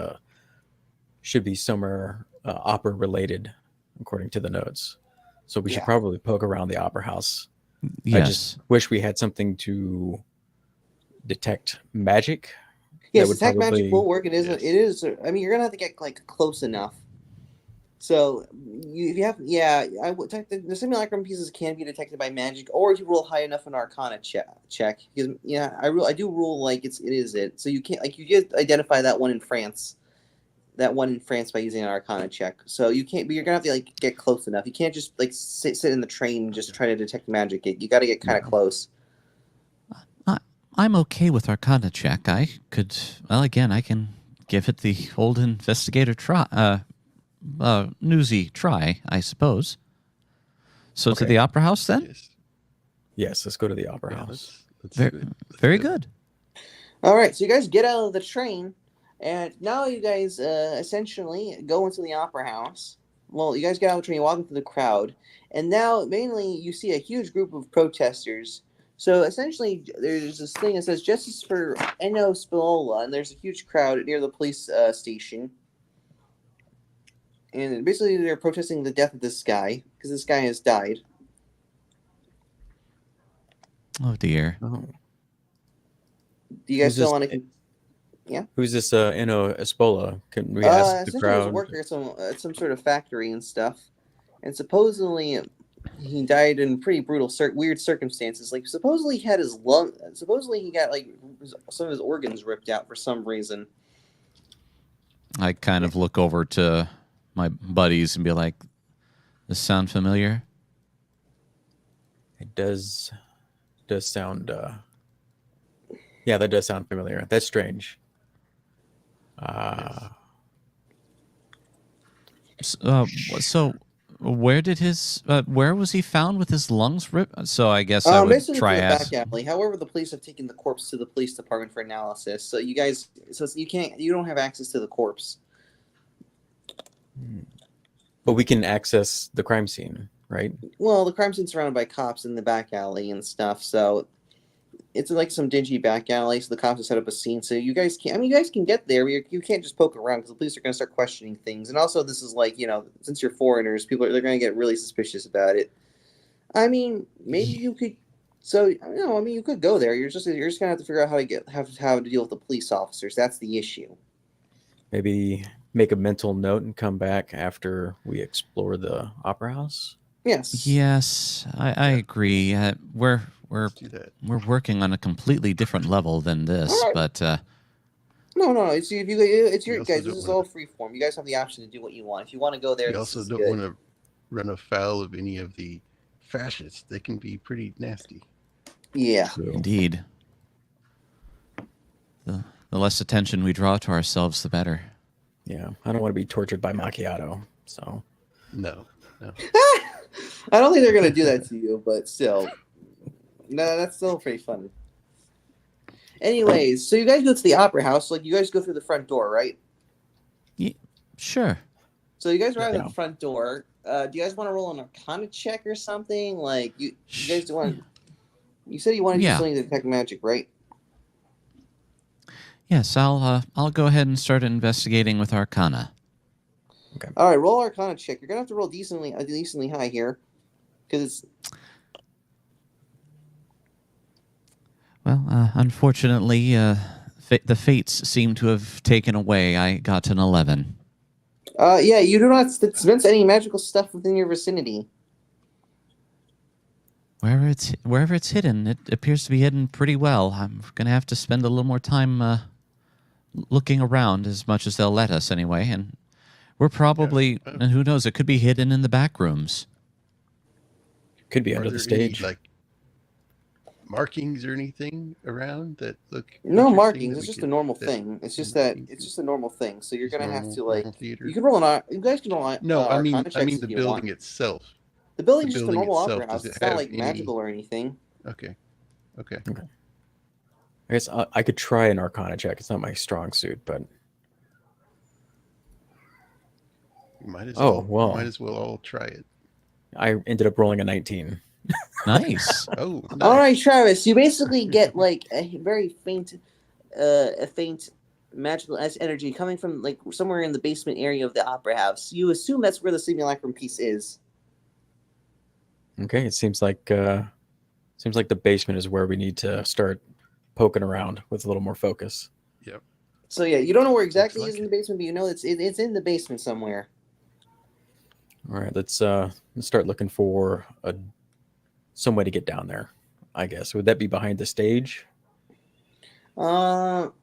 should be somewhere opera related, according to the notes. So we should Yeah. probably poke around the opera house. yes. I just wish we had something to detect magic. Yes, would detect magic probably- will work. It is. Yes. It is. I mean, you're gonna have to get like close enough. So you have. Yeah, I would. The simulacrum pieces can be detected by magic, or if you roll high enough in Arcana check. Because yeah, I do rule like it is it. So you can't like you just identify that one in France. That one in France by using an Arcana check. So you can't. But you're gonna have to like get close enough. You can't just like sit in the train and just try to detect magic. You got to get kind of close. I'm okay with Arcana check. I could, well, again, I can give it the old investigator try, newsy try, I suppose. So to Okay. the opera house then? Yes. Yes, let's go to the opera Yeah, house. let's Very, do it. Let's very do it. good. All right, so you guys get out of the train, and now you guys essentially go into the opera house. Well, you guys get out of the train, you walk into the crowd, and now mainly you see a huge group of protesters. So essentially, there's this thing that says "Justice for Enno Spinola," and there's a huge crowd near the police station. And basically, they're protesting the death of this guy because this guy has died. Oh dear. Oh. Do you guys Who's still this- want to? Who's this Enno Espola? Can we ask the Essentially, he was a crowd? worker at some sort of factory and stuff, and supposedly he died in pretty brutal, weird circumstances. Like supposedly he had his supposedly he got like some of his organs ripped out for some reason. I kind of look over to my buddies and be like, "This sound familiar?" It does sound yeah, that does sound familiar. That's strange. So where did where was he found with his lungs ripped? So I guess I would Basically try to the ask. back alley. However, the police have taken the corpse to the police department for analysis. So you guys, you don't have access to the corpse. But we can access the crime scene, right? Well, the crime scene's surrounded by cops in the back alley and stuff, so it's like some dingy back alley. So the cops have set up a scene. So you guys can, you guys can get there. But you can't just poke around because the police are going to start questioning things. And also, this is like since you're foreigners, they're going to get really suspicious about it. I mean, maybe you could. So you could go there. You're just going to have to figure out how to deal with the police officers. That's the issue. Maybe make a mental note and come back after we explore the opera house. Yes. Yes, I agree. We're Let's do that. we're working on a completely different level than this, All right. but No. It's your We also guys. This don't is wanna- all free form. You guys have the option to do what you want. If you want to go there, We this also is don't good. want to run afoul of any of the fascists. They can be pretty nasty. Yeah. So, indeed, the less attention we draw to ourselves, the better. yeah, I don't want to be tortured by macchiato. So No. I don't think they're gonna do that to you, but still, no, that's still pretty funny. Anyways, so you guys go to the opera house. Like you guys go through the front door, right? Sure. So you guys arrive Yeah. at the front door. Do you guys want to roll an Arcana check or something? Like you guys want? You said you wanted to Yeah. do something to detect magic, right? Yes, I'll go ahead and start investigating with Arcana. All right, roll Arcana check. You're gonna have to roll decently high here, because Well, unfortunately, the fates seem to have taken away. I got an 11. Yeah, you do not dispense any magical stuff within your vicinity. Wherever it's hidden, it appears to be hidden pretty well. I'm gonna have to spend a little more time looking around, as much as they'll let us anyway. And we're probably, and who knows, it could be hidden in the back rooms. Could be Are under there the stage. any, like, markings or anything around that look No interesting markings. that It's we just a could- normal that thing. It's just markings it's is just a normal thing. So you're just gonna have normal to like. normal theater? You can roll an. You guys can roll an No, I mean Arcana checks the if you building want. itself. The building's the just a building normal itself, opera house. does it It's not have like any- magical or anything. Okay. I guess I could try an Arcana check. It's not my strong suit, but You might as Oh, well. well. Might as well all try it. I ended up rolling a 19. Nice. Oh, nice. All right, Travis. You basically get like a very faint, magical energy coming from like somewhere in the basement area of the opera house. You assume that's where the simulacrum piece is. Okay, it seems like the basement is where we need to start poking around with a little more focus. Yep. So yeah, you don't know where exactly like it is in the basement, but you know it's in the basement somewhere. All right, let's start looking for some way to get down there. I guess would that be behind the stage? Well,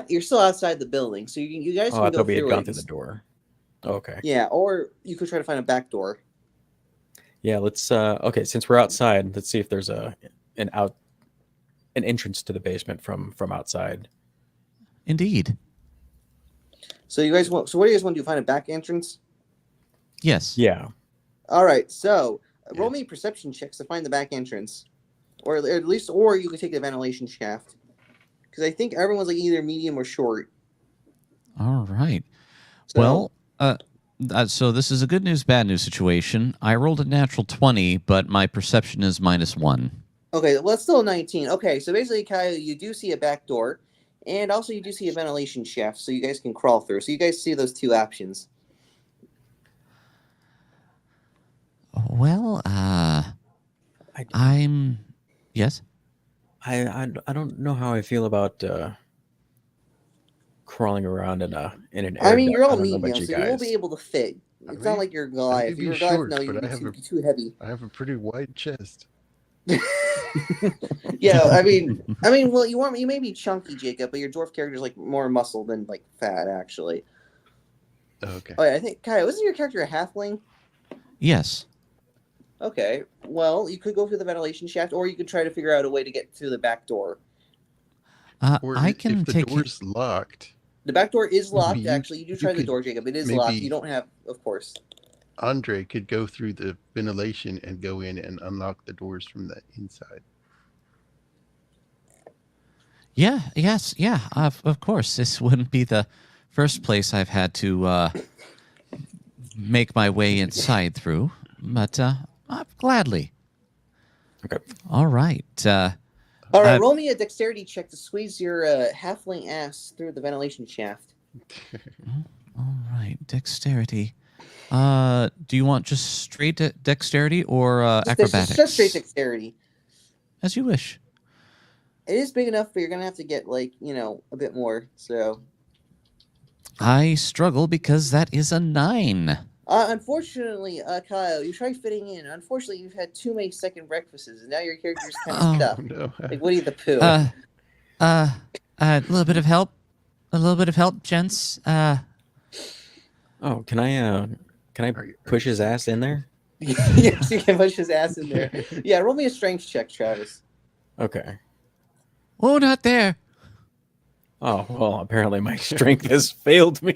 you're still outside the building, so you guys Oh, can I go thought we had through gone it. through the door. Okay. Yeah, or you could try to find a back door. Yeah, let's okay, since we're outside, let's see if there's an entrance to the basement from outside. Indeed. So you guys want? So what do you guys want to do? Find a back entrance? Yes. Yeah. All right. So roll Yes. me perception checks to find the back entrance, or at least, or you could take the ventilation shaft, because I think everyone's like either medium or short. All right. So, Well, so this is a good news, bad news situation. I rolled a natural 20, but my perception is -1. okay, well it's still a 19. Okay, so basically, Kyle, you do see a back door, and also you do see a ventilation shaft, so you guys can crawl through. So you guys see those two options. Well, I'm. Yes. I don't know how I feel about crawling around in an air I mean, you're duct. all I don't know about medium, you so you won't guys. be able to fit. I It's may- not like you're I Goliath. may If be you were Goliath, short, no, you'd but be I have too heavy. I have a pretty wide chest. Yeah, I mean, well, you may be chunky, Jacob, but your dwarf character is like more muscle than like fat, actually. Okay. Oh, yeah, I think Kyle, wasn't your character a halfling? Yes. Okay, well, you could go through the ventilation shaft, or you could try to figure out a way to get through the back door. Or I can if the take. door's locked, The back door is locked. you- Actually, you do you try the could door, Jacob. It is locked. maybe- You don't have, of course. Andre could go through the ventilation and go in and unlock the doors from the inside. Yeah. Yes. Yeah. Of course. This wouldn't be the first place I've had to make my way inside through, but gladly. Okay. All right. All right, Uh, roll me a dexterity check to squeeze your halfling ass through the ventilation shaft. All right. Dexterity. Do you want just straight dexterity or acrobatics? Just straight dexterity. As you wish. It is big enough, but you're gonna have to get like a bit more. So, I struggle because that is a 9. unfortunately, Kyle, you tried fitting in. Unfortunately, you've had too many second breakfasts, and now your character's kind of Oh. stuck, Oh no. like Woody the Pooh. A little bit of help. A little bit of help, gents. Oh, can I push his ass in there? Yes, you can push his ass in there. Yeah, roll me a strength check, Travis. Okay. Oh, not there. Oh, well, apparently my strength has failed me.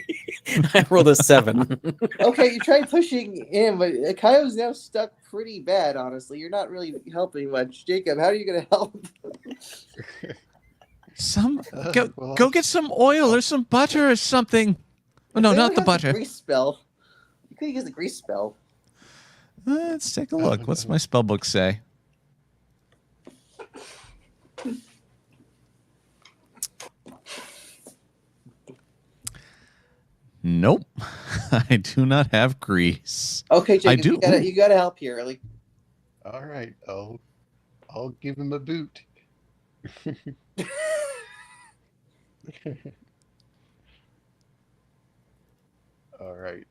I rolled a 7. Okay, you tried pushing in, but Kyle's now stuck pretty bad. Honestly, you're not really helping much. Jacob, how are you gonna help? Go get some oil or some butter or something. Oh, no, If not the anyone has a butter. Grease spell. You could use the grease spell. Let's take a look. What's my spell book say? Nope. I do not have grease. Okay, Jacob, I do. You gotta help here. Like, All right, I'll give him a boot. All right.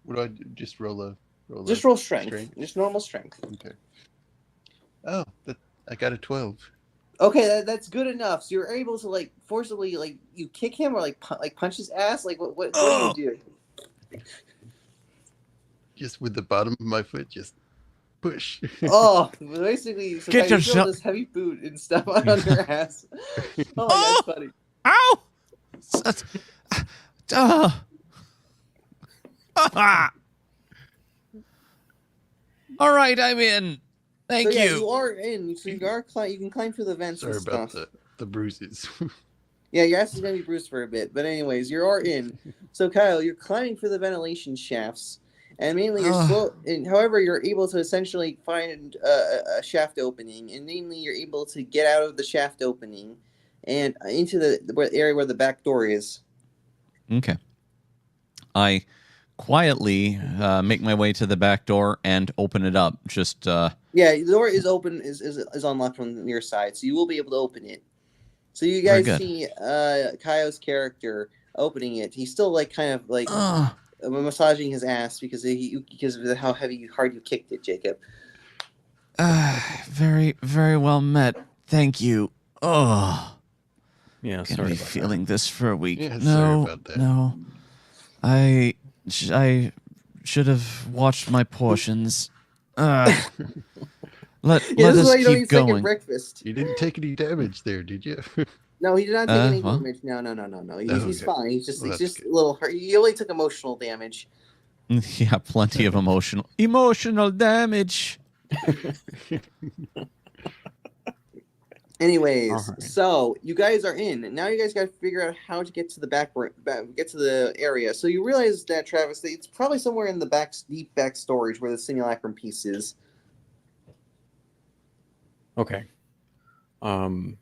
What do I do? Just roll Just roll strength. Just normal strength. Okay. Oh, I got a 12. Okay, that's good enough. So you're able to like forcibly like you kick him or like punch his ass. Like what do you do? Just with the bottom of my foot, just push. Oh, basically, so Get you feel yourself- this heavy boot and stuff on your ass. Oh, Oh! that's funny. Ow! Ah! All right, I'm in. Thank So, yeah, you. you are in. So you can climb through the vents Sorry and about stuff. the bruises. Yeah, your ass is gonna be bruised for a bit, but anyways, you are in. So Kyle, you're climbing through the ventilation shafts, and mainly you're slow. And however, you're able to essentially find a shaft opening, and mainly you're able to get out of the shaft opening and into the area where the back door is. Okay. I quietly make my way to the back door and open it up. Just Yeah, the door is open, is unlocked from your side, so you will be able to open it. So you Very guys good. see Kaio's character opening it. He's still like kind of like massaging his ass because of how hard you kicked it, Jacob. very, very well met. Thank you. Oh, Yeah, gonna sorry be about feeling this for a week. Yeah, sorry no, about that. no. I should have watched my portions. Let This is us why you don't keep eat second going. breakfast. You didn't take any damage there, did you? No, he did not take any well. damage. No. He's Okay. fine. He's Well, just that's a little hurt. He only took emotional damage. Yeah, plenty of emotional damage. Anyways, Alright. so you guys are in. Now you guys got to figure out how to get to the get to the area. So you realize that, Travis, that it's probably somewhere in the deep back storage where the simulacrum piece is. Okay. All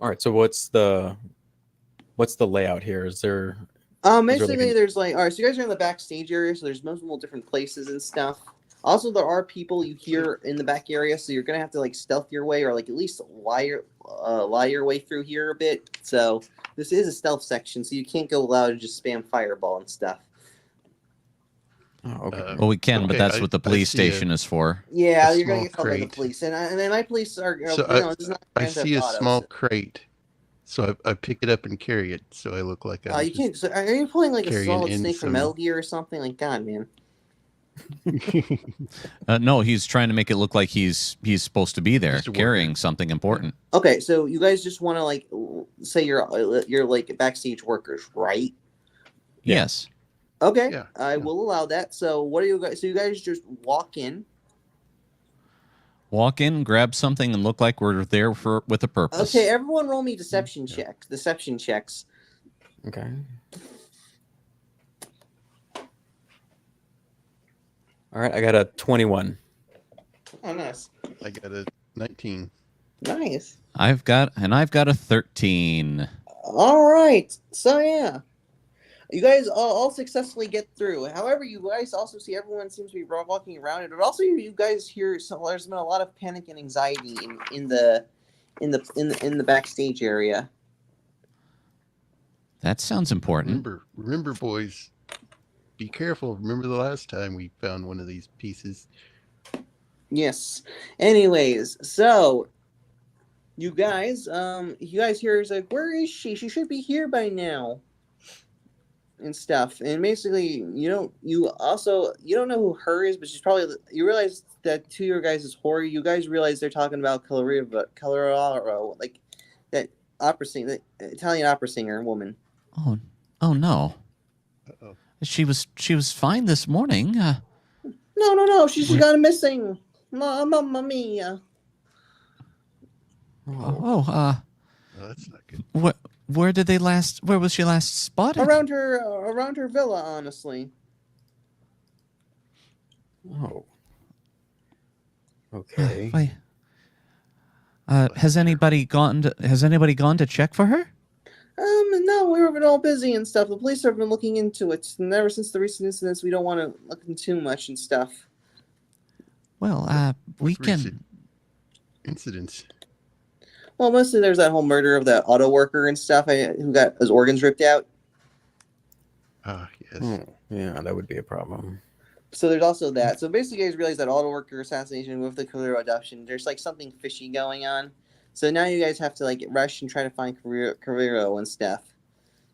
right. So what's the layout here? Is there? Basically, there's like, all right, so you guys are in the backstage area, so there's multiple different places and stuff. Also, there are people you hear in the back area, so you're gonna have to like stealth your way, or like at least lie your way through here a bit. So this is a stealth section, so you can't go loud and just spam fireball and stuff. Oh, okay. Well, we can, but Okay, that's what the I police see a- station is for. Yeah, A you're gonna small get called by the crate. police, and then my police are. So this is not I Grand see a Theft Auto, small so- crate, so I pick it up and carry it, so I look like I'm you can't. So are you pulling like a carrying solid in snake from some- Metal Gear or something? Like, God, man. No, he's trying to make it look like he's supposed to be there, Just a worker. carrying something important. Okay, so you guys just want to like say you're like backstage workers, right? Yeah. Yes. Okay, Yeah, I will allow that. So what do you guys? So you guys just walk in. Walk in, grab something, and look like we're there with a purpose. Okay, everyone, roll me deception Yeah. checks. Deception checks. Okay. All right. I got a 21. Oh, nice, I got a 19. nice. I've got a 13. All right, so yeah, you guys all successfully get through. However, you guys also see everyone seems to be walking around, but also you guys hear there's been a lot of panic and anxiety in the backstage area. That sounds important. Remember, boys, be careful. Remember the last time we found one of these pieces. Yes. Anyways, so you guys hear is like, where is she? She should be here by now. And stuff. And basically, you don't know who her is, but she's probably, you realize that to your guys' horror, you guys realize they're talking about Colorado, like that opera singer, that Italian opera singer woman. Oh no. Uh-oh. She was fine this morning. No, she's gone missing. Mamma mia. Oh, Oh, that's not good. where was she last spotted? Around her villa, honestly. Oh. Okay. Wait. Has anybody gone to check for her? No, we've been all busy and stuff. The police have been looking into it, and ever since the recent incidents, we don't want to look into too much and stuff. Well, we What can. recent incidents. Well, mostly there's that whole murder of that auto worker and stuff who got his organs ripped out. Ah, yes. Oh, yeah, that would be a problem. So there's also that. So basically, you guys realize that auto worker assassination with the Carrillo adoption, there's like something fishy going on. So now you guys have to like rush and try to find Carrillo and stuff.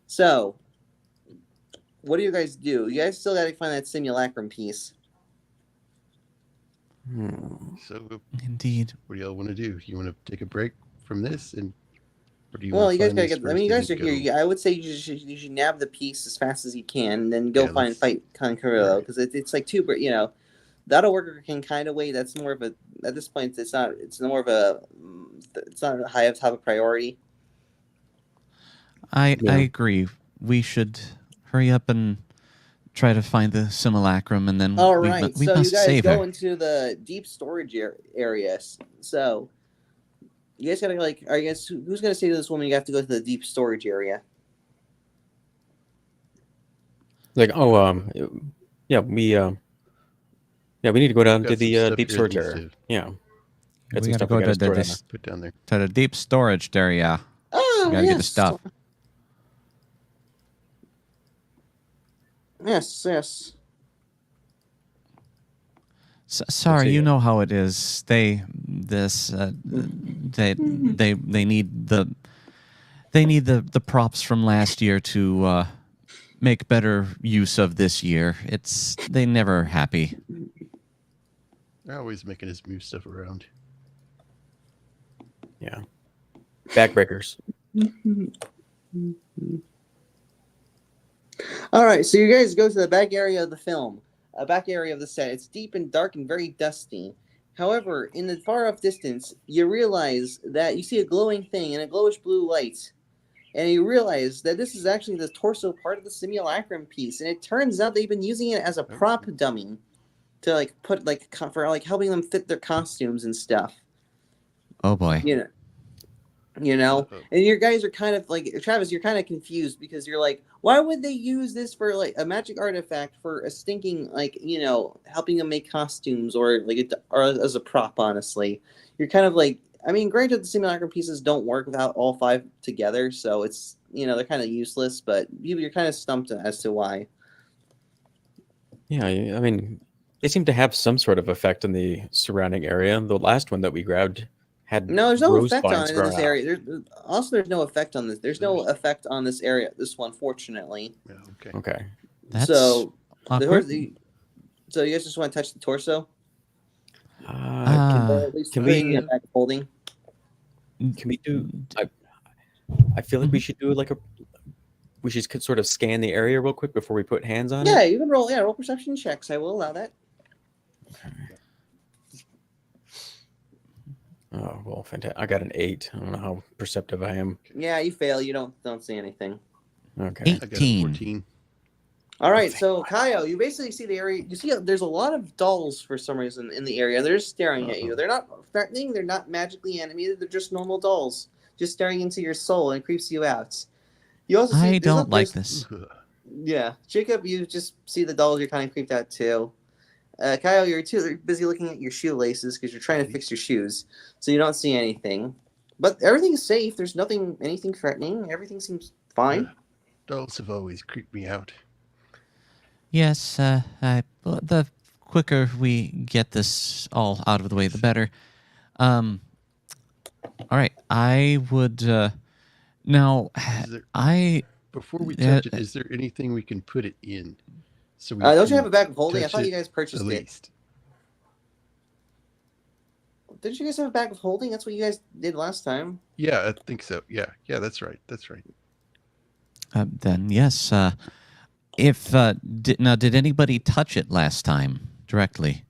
So, what do you guys do? You guys still got to find that simulacrum piece. So, Indeed. what do y'all want to do? You want to take a break from this, and or do you Well, want you to guys find gotta this get. I mean, you first guys are and then here. go? I would say you should nab the piece as fast as you can, and then go Yeah, let's- fight Carrillo alright. because it's like two. You know, the auto worker can kind of wait. That's more of a at this point. It's not. It's more of a. It's not high up top of priority. I Yeah. agree. We should hurry up and try to find the simulacrum, and then All we right, we so you must guys save go her. into the deep storage areas. So you guys gotta like, are you guys who's gonna say to this woman you have to go to the deep storage area? Like, yeah, we need to go down Got to some the stuff deep here storage that needs area. to Yeah, got We some gotta stuff go we gotta to store down this put down there. to the deep storage area. Oh, We gotta yes. get the stuff. Yes. Sorry, see you it. know how it is. They need the props from last year to make better use of this year. They never happy. They're always making us move stuff around. Yeah, backbreakers. All right, so you guys go to the back area of the film, a back area of the set. It's deep and dark and very dusty. However, in the far off distance, you realize that you see a glowing thing and a glowish blue light. And you realize that this is actually the torso part of the simulacrum piece. And it turns out they've been using it as a prop dummy to like put like for like helping them fit their costumes and stuff. Oh boy. You know, Uh-oh. and your guys are kind of like Travis. You're kind of confused because you're like, why would they use this for like a magic artifact for a stinking like helping them make costumes or like or as a prop? Honestly, you're kind of like, I mean, granted, the simulacrum pieces don't work without all five together, so it's they're kind of useless. But you're kind of stumped as to why. Yeah, I mean, they seem to have some sort of effect in the surrounding area. The last one that we grabbed had No, there's no rose effect on vines it in this growing out. area. There's no effect on this. There's no effect on this area. This one, fortunately. Yeah, okay. Okay. That's So awkward. so you guys just want to touch the torso? Or at least Can put it in we- your bag of holding? Can we do? I feel like we should do like we should sort of scan the area real quick before we put hands on Yeah, it. you can roll. Yeah, roll perception checks. I will allow that. Oh well, fantastic! I got an 8. I don't know how perceptive I am. Yeah, you fail. You don't see anything. Okay. I got a 18. 14. All right, so Kaio, you basically see the area. You see there's a lot of dolls for some reason in the area. They're just staring at you. They're not threatening. They're not magically animated. They're just normal dolls, just staring into your soul and creeps you out. You also see I don't like this. Yeah, Jacob, you just see the dolls. You're kind of creeped out too. Kyle, you're too busy looking at your shoelaces because you're trying to fix your shoes, so you don't see anything. But everything's safe. There's anything threatening. Everything seems fine. Dolls have always creeped me out. Yes, the quicker we get this all out of the way, the better. All right, I would now. Before we touch it, is there anything we can put it in? So we Don't you can have a bag of holding? I touch thought it you guys purchased at it. least. Didn't you guys have a bag of holding? That's what you guys did last time. Yeah, I think so. Yeah, that's right. That's right. Then yes. Did anybody touch it last time directly,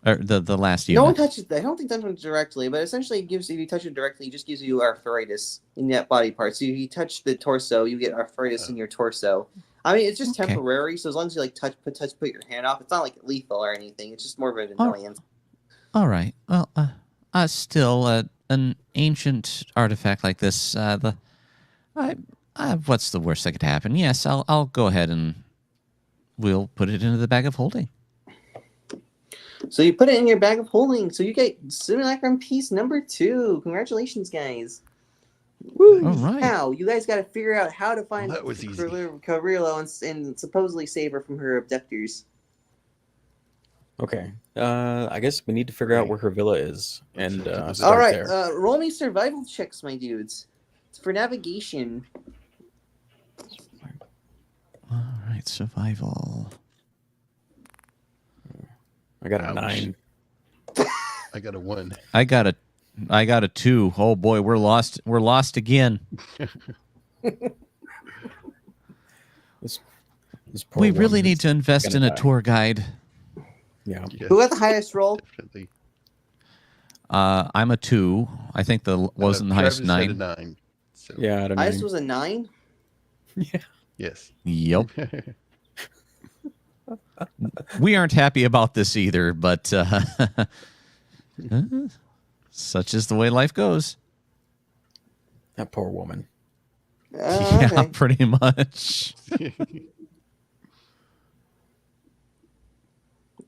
or the last unit? No one touches it. I don't think that one directly, but essentially, if you touch it directly, it just gives you arthritis in that body part. So if you touch the torso, you get arthritis in your torso. I mean, it's just Okay. temporary. So as long as you like put your hand off, it's not like lethal or anything. It's just more of an annoyance. All right. Well, still an ancient artifact like this. What's the worst that could happen? Yes, I'll go ahead and we'll put it into the bag of holding. So you put it in your bag of holding. So you get simulacrum piece number 2. Congratulations, guys. Woo! All right. Now you guys got to figure out how to find Well, that was easy. Carrillo and supposedly save her from her abductors. Okay. I guess we need to figure out where her villa is and All start All right, there. roll me survival checks, my dudes. It's for navigation. All right, survival. I got a Ouch. 9. I got a 1. I got a 2. Oh boy, we're lost. We're lost again. This poor We really woman need is to invest gonna in a die. tour guide. Yeah. Yes, Who got the highest roll? definitely. I'm a 2. I think the wasn't the highest Travis had a 9. 9. So Yeah, I don't Highest know. was a 9. Yeah. yes. Yep. We aren't happy about this either, but such is the way life goes. That poor woman. Yeah, Okay. pretty much.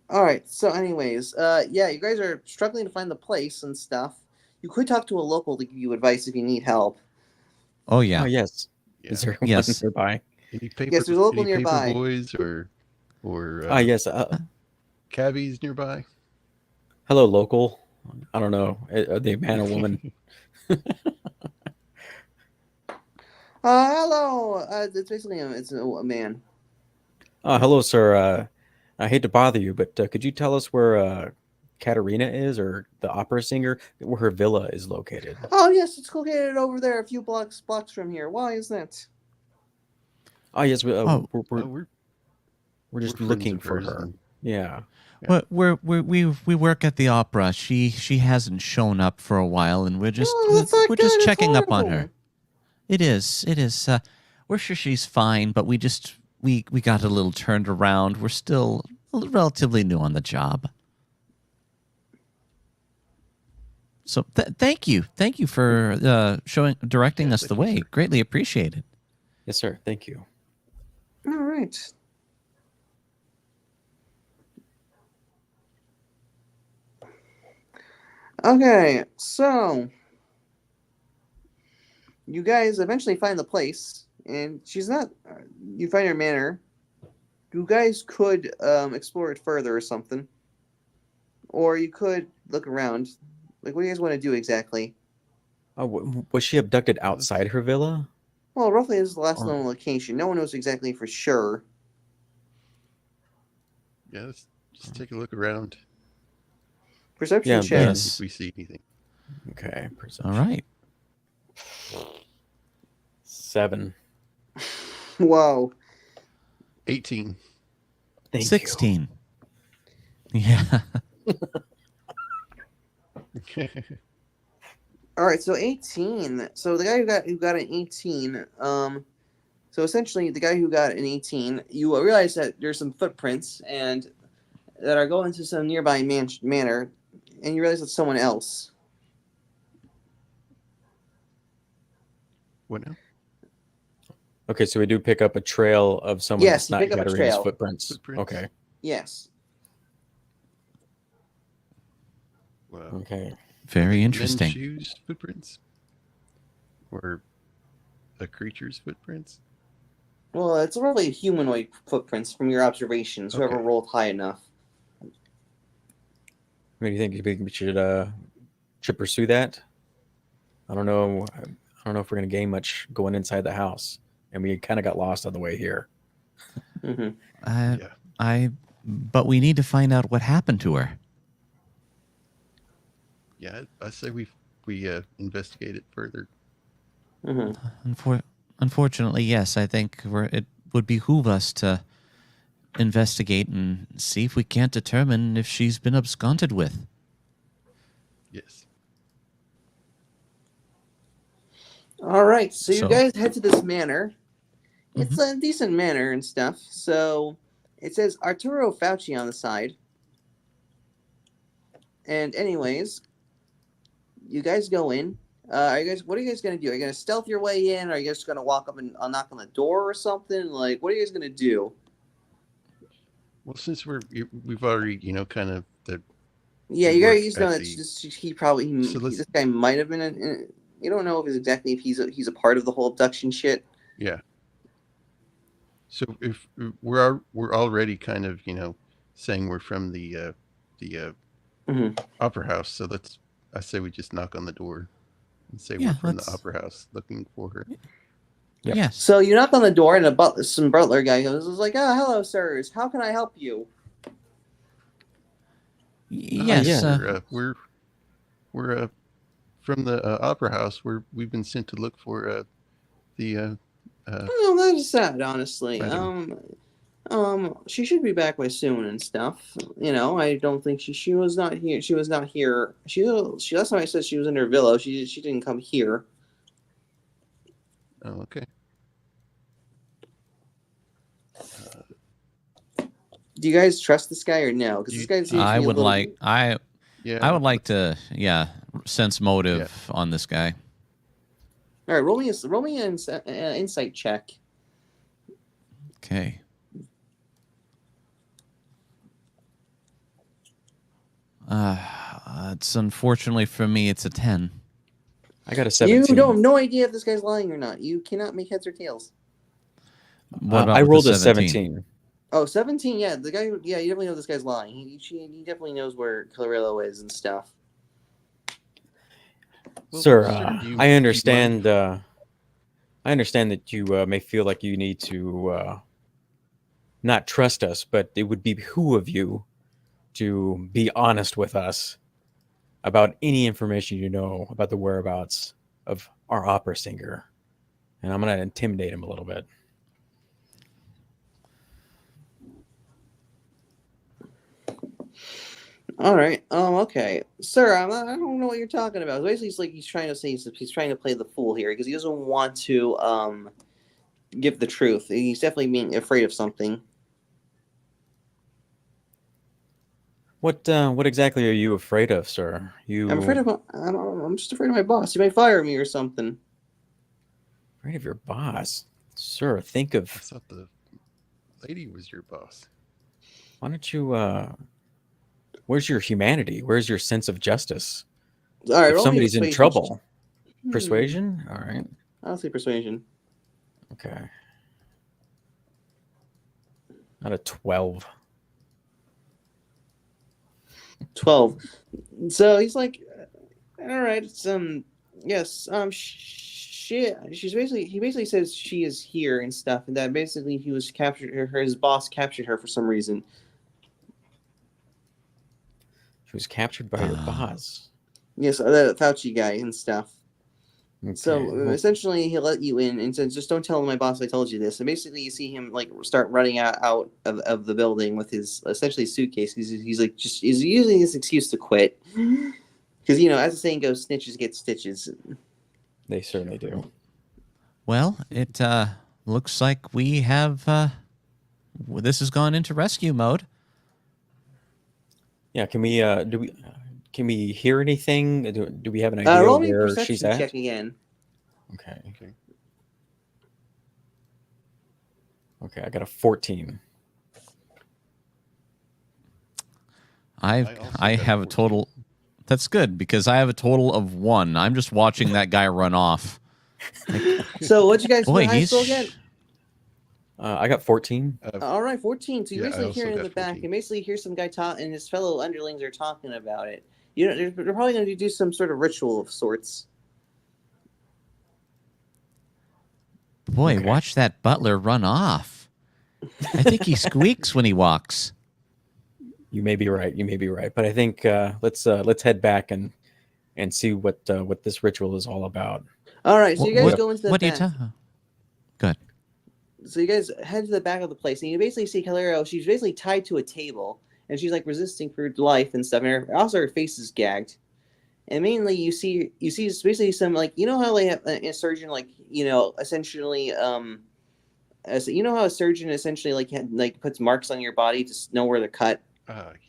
All right. So, anyways, yeah, you guys are struggling to find the place and stuff. You could talk to a local to give you advice if you need help. Oh yeah. Oh, yes. Yeah. Is there Yes. one nearby? Any paper? Yes, there's a local any nearby. paper boys or Yes. cabbies nearby? Hello, local. I don't know. Are they a man or woman? Hello. It's basically it's a man. Hello, sir. I hate to bother you, but could you tell us where Katerina is, or the opera singer, where her villa is located? Oh yes, it's located over there, a few blocks from here. Why is that? Oh, yes. Oh. Oh, We're just we're friends looking of for hers her. and- Yeah. But we work at the opera. She hasn't shown up for a while, and we're just Oh, that's not we're just good. It's checking up on her. horrible. It is. We're sure she's fine, but we got a little turned around. We're still relatively new on the job. So thank you for directing us the way. Greatly appreciated. Yes, sir. Thank you. All right. Okay, so you guys eventually find the place, and she's not. You find her manor. You guys could explore it further or something, or you could look around. Like, what do you guys want to do exactly? Was she abducted outside her villa? Well, roughly this is the last Or- known location. No one knows exactly for sure. Yeah, let's just take a look around. Perception Yeah, check. Yes. If we see anything. Okay. Perception. All right. 7. Whoa. 18. Thank you. 16. Yeah. All right, so 18. So the guy who got an 18. So essentially, the guy who got an 18, you realize that there's some footprints and that are going to some nearby manor, and you realize it's someone else. What now? Okay, so we do pick up a trail of someone Yes, that's you not pick up a Katerina's trail. footprints. Footprints. Okay. Yes. Wow. Okay. Very Men interesting. shoes footprints? Or a creature's footprints? Well, it's really humanoid footprints from your observations. Whoever Okay. rolled high enough. What do you think? We should pursue that? I don't know. I don't know if we're gonna gain much going inside the house, and we kind of got lost on the way here. Hmm. Yeah. But we need to find out what happened to her. Yeah, I say we investigate it further. Hmm. Unfortunately, yes. I think it would behoove us to investigate and see if we can't determine if she's been absconded with. Yes. All right, so you So- guys head to this manor. It's a decent manor and stuff. So it says Arturo Fauci on the side. And anyways, you guys go in. What are you guys gonna do? Are you gonna stealth your way in? Or are you just gonna walk up and knock on the door or something? Like, what are you guys gonna do? Well, since we've already, kind of Yeah, We you work guys know at that the- this guy might have been. You don't know if he's a part of the whole abduction shit. yeah. So if we're already kind of, saying we're from the Mhm. opera house. So I say we just knock on the door and say Yeah, we're from the let's- opera house looking for her. Yep. Yes. So you knock on the door, and some butler guy goes, "Is like, oh, hello, sirs. How can I help you?" Yes. yeah. We're from the opera house. We've been sent to look for the Oh, that's sad, honestly. Madam. She should be back by soon and stuff. You know, I don't think she was not here. She was not here. She last time I said she was in her villa. She didn't come here. Oh, okay. Do you guys trust this guy or no? Because this guy seems to I be a would little... like I would like to sense motive on this guy. All right, roll me an insight check. Okay. It's unfortunately for me, it's a 10. I got a 17. You don't have no idea if this guy's lying or not. You cannot make heads or tails. What about I with rolled the a 17. Oh, 17, yeah. The guy, yeah, you definitely know this guy's lying. He definitely knows where Clarillo is and stuff. Well, Sir, sir, you- I understand. I understand that you may feel like you need to not trust us, but it would behoove you to be honest with us about any information you know about the whereabouts of our opera singer. And I'm going to intimidate him a little bit. All right. Okay, sir. I don't know what you're talking about. Basically, it's like he's trying to say he's trying to play the fool here because he doesn't want to give the truth. He's definitely being afraid of something. What exactly are you afraid of, sir? I'm afraid of. I'm just afraid of my boss. He might fire me or something. Afraid of your boss, sir? I thought the lady was your boss. Why don't you? Where's your humanity? Where's your sense of justice? All right. If roll me somebody's in persuasion. trouble, persuasion. All right. I'll say persuasion. Okay. Not a 12. 12. So he's like, all right, yes, he basically says she is here and stuff, and that basically he was captured, his boss captured her for some reason. She was captured by your boss. Yes, that Fauci guy and stuff. Okay, So well, essentially, he'll let you in and says, "Just don't tell my boss I told you this." And basically, you see him like start running out of the building with his essentially suitcase. He's like he's using this excuse to quit because as the saying goes, snitches get stitches. they certainly do. Well, it looks like we have this has gone into rescue mode. Yeah, can we hear anything? Do we have an idea Roll me a where perception she's at? check again. Okay. Okay, I got a 14. I also I got have a 14. total. That's good because I have a total of 1. I'm just watching that guy run off. So what you guys Boy, high he's school again? I got 14. All right, 14. So you Yeah, I basically also hear it in got the back, 14. and basically hear some guy talk, and his fellow underlings are talking about it. They're probably going to do some sort of ritual of sorts. boy, Okay. watch that butler run off. I think he squeaks when he walks. You may be right. You may be right. But I think let's head back and see what this ritual is all about. All right, so you guys What- go into the What do you back. tell? Good. So you guys head to the back of the place, and you basically see Calero. She's basically tied to a table, and she's like resisting for life and stuff. And also her face is gagged. And mainly, you see basically some like how they have a surgeon essentially as how a surgeon essentially puts marks on your body to know where they're cut.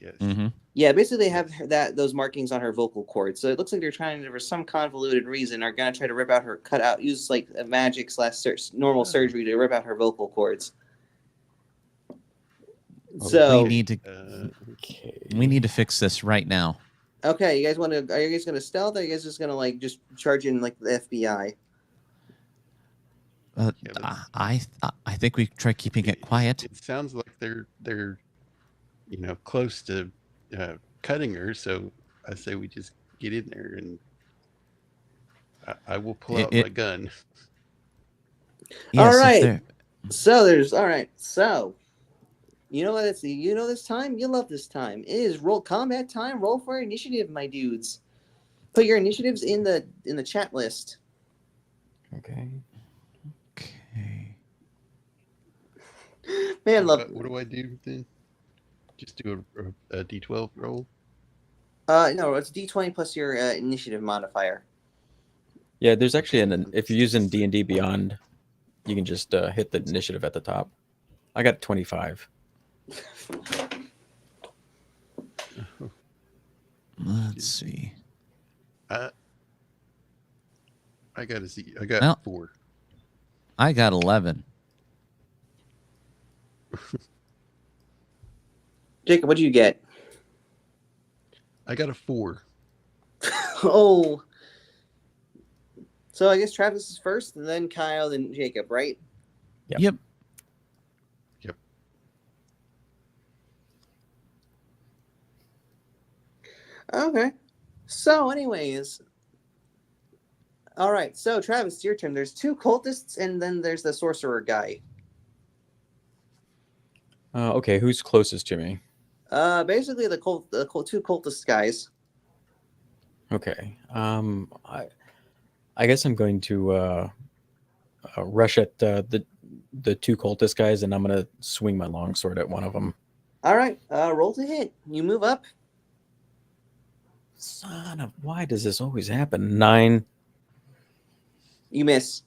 Yes. Mm-hmm. Yeah, basically they have those markings on her vocal cords. So it looks like they're trying to, for some convoluted reason, are gonna try to rip out her use like a magic / normal surgery to rip out her vocal cords. So we need to Okay. we need to fix this right now. okay, you guys are you guys gonna stealth? Or are you guys just gonna just charge in like the FBI? I think we try keeping it quiet. It sounds like they're close to cutting her. So I say we just get in there, and I will pull out my gun. Yes, all if right. there. So there's all right. So you know what? This time. You love this time. It is roll combat time. Roll for initiative, my dudes. Put your initiatives in the chat list. Okay. Okay. Man, love. What do I do then? Just do a D12 roll? No, it's D20 plus your initiative modifier. Yeah, there's actually if you're using D&D Beyond, you can just hit the initiative at the top. I got 25. Let's see. I got I got 4. I got 11. Jacob, what do you get? I got a 4. Oh. So I guess Travis is first, and then Kyle, then Jacob, right? Yep. Okay. So, anyways. All right. So, Travis, it's your turn. There's 2 cultists, and then there's the sorcerer guy. Okay, who's closest to me? Basically the 2 cultist guys. Okay. I guess I'm going to rush at the 2 cultist guys, and I'm gonna swing my longsword at one of them. All right. Roll to hit. You move up. Son of, why does this always happen? 9. You miss.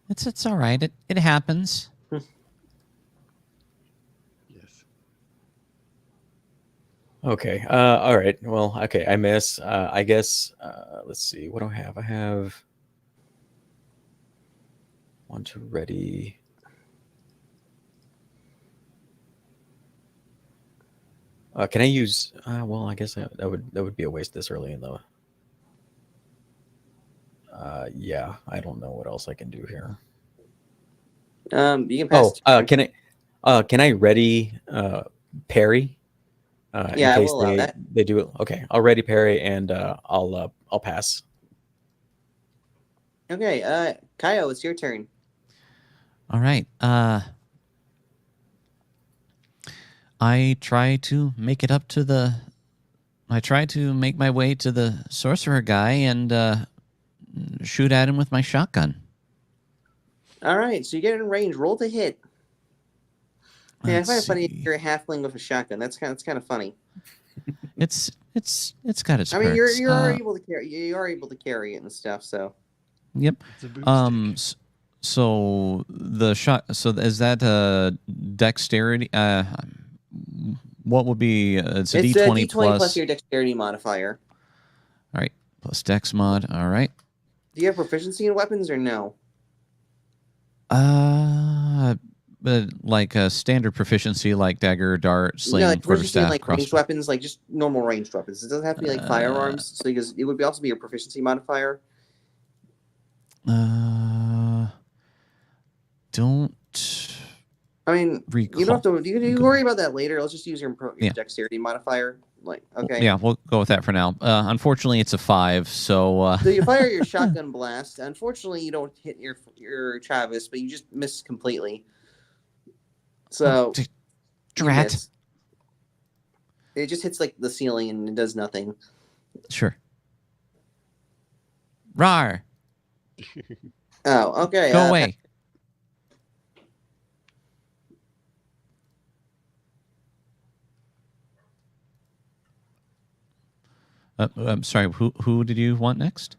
It's all right. It happens. Yes. Okay. All right. Well, okay. I miss. I guess. Let's see. What do I have? I have 1 to ready. Can I use? Well, I guess that would be a waste this early in the. Yeah, I don't know what else I can do here. You can pass. Can I ready parry? Yeah, in I case will allow that. they do it. Okay, I'll ready parry, and I'll pass. Okay, Kyle, it's your turn. All right. I try to make it up to the. I try to make my way to the sorcerer guy and shoot at him with my shotgun. All right, so you get in range. Roll to hit. Yeah, I find it funny see. you're a halfling with a shotgun. That's kind of funny. It's got its I mean, perks. you're able to carry. You are able to carry it and stuff. So. Yep. It's a boomstick. So the shot. So is that dexterity? What would be? It's a D20 plus your dexterity modifier. All right, plus dex mod. All right. Do you have proficiency in weapons or no? But like a standard proficiency, like dagger, dart, sling, No, like proficiency in quarterstaff, like ranged crossbow. weapons, like just normal ranged weapons. It doesn't have to be like firearms. So because it would also be your proficiency modifier. Don't. I mean, recall. you don't have to. You can worry about that later. Let's just use your dexterity modifier. Like, okay. Yeah, we'll go with that for now. Unfortunately, it's a 5, so. So you fire your shotgun blast. Unfortunately, you don't hit your Travis, but you just miss completely. So. Drat. It just hits like the ceiling and it does nothing. Sure. Rawr. Oh, okay. Go away. I'm sorry. Who did you want next?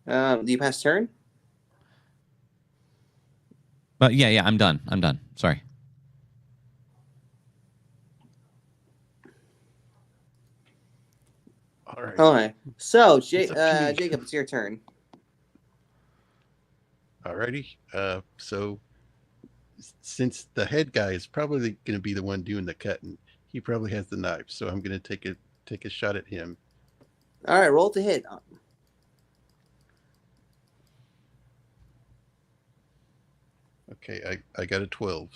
Do you pass turn? Yeah. I'm done. Sorry. All right. Okay. So, It's up to me. Jacob, it's your turn. Alrighty. So since the head guy is probably going to be the one doing the cutting, he probably has the knife. So I'm going to take a shot at him. All right, roll to hit. Okay, I got a 12.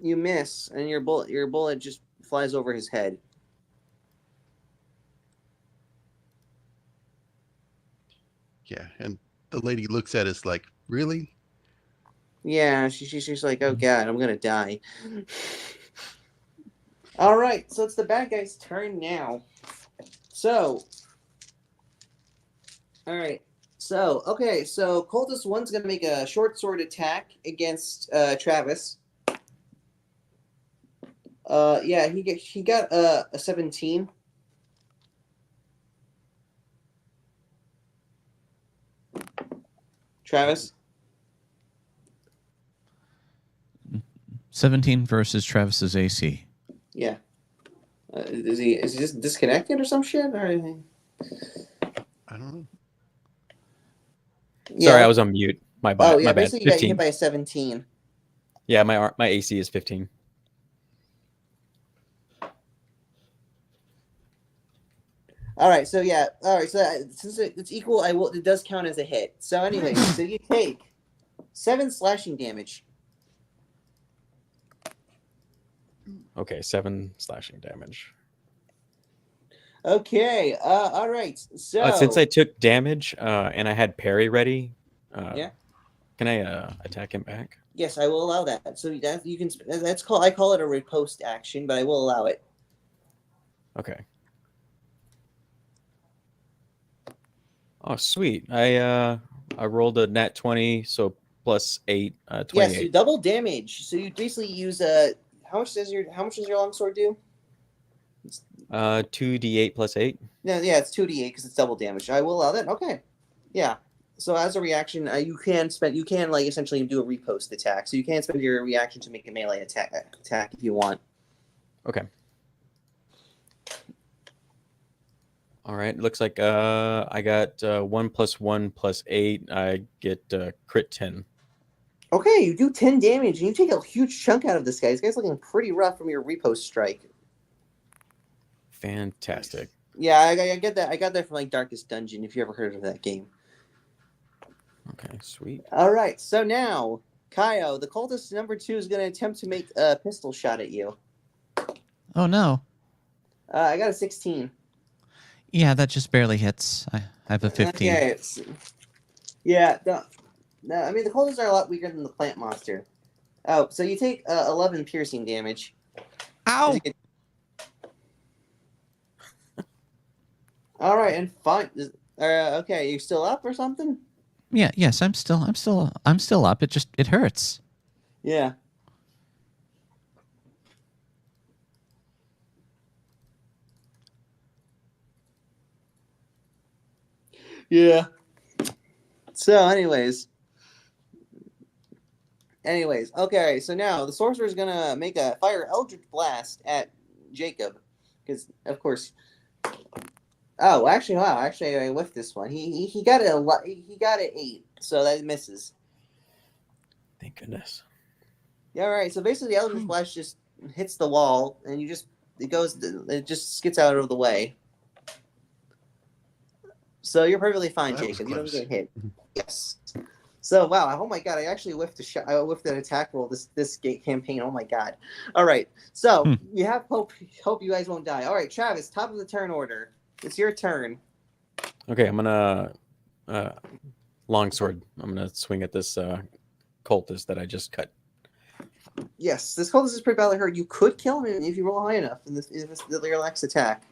You miss, and your bullet just flies over his head. Yeah, and the lady looks at us like, really? Yeah, she's like, oh god, I'm gonna die. All right, so it's the bad guy's turn now. So, all right, so Cultist 1's gonna make a short sword attack against Travis. Yeah, he got a 17. Travis. 17 versus Travis's AC. Yeah. Is he just disconnected or some shit or anything? I don't know. Yeah. Sorry, I was on mute. My bad. Oh yeah, My bad. basically you got 15. hit by a 17. Yeah, my AC is 15. All right, so since it's equal, it does count as a hit. So anyway, so you take 7 slashing damage. Okay, 7 slashing damage. Okay. All right. So Since I took damage and I had parry ready, yeah. can I attack him back? Yes, I will allow that. So that you can. I call it a riposte action, but I will allow it. Okay. Oh, sweet. I rolled a nat 20, so plus 8, 28. Yes, you double damage. So you basically use how much does your longsword do? 2d8 plus 8. No, yeah, it's 2d8 because it's double damage. I will allow that. Okay. Yeah. So as a reaction, you can like essentially do a riposte attack. So you can spend your reaction to make a melee attack if you want. Okay. All right. Looks like I got 1 plus 1 plus 8. I get crit 10. Okay, you do 10 damage and you take a huge chunk out of this guy. This guy's looking pretty rough from your riposte strike. Fantastic. Yeah, I get that. I got that from like Darkest Dungeon. If you ever heard of that game. Okay, sweet. All right, so now Kaio, the cultist number 2 is going to attempt to make a pistol shot at you. Oh no. I got a 16. Yeah, that just barely hits. I have a 15. Okay. Yeah. No, I mean the cultists are a lot weaker than the plant monster. Oh, so you take 11 piercing damage. Ow! All right, and fine. Okay, you still up or something? Yeah, yes, I'm still up. It hurts. Yeah. Yeah. So, anyways, okay. So now the sorcerer is gonna make a fire Eldritch Blast at Jacob, because of course. Oh, actually, wow! Actually, I whiffed this one. He got it he got it 8, so that misses. Thank goodness. Yeah, all right. So basically, the Eldritch Blast just hits the wall, and it just skids out of the way. So you're perfectly fine, That was Jacob. You don't close. get hit. Yes. So wow! Oh my god! I actually whiffed a shot. I whiffed an attack roll this campaign. Oh my god! All right. So you have hope. Hope you guys won't die. All right, Travis. Top of the turn order. It's your turn. Okay, I'm gonna longsword. I'm gonna swing at this cultist that I just cut. Yes, this cultist is pretty badly hurt. You could kill him if you roll high enough in your next attack.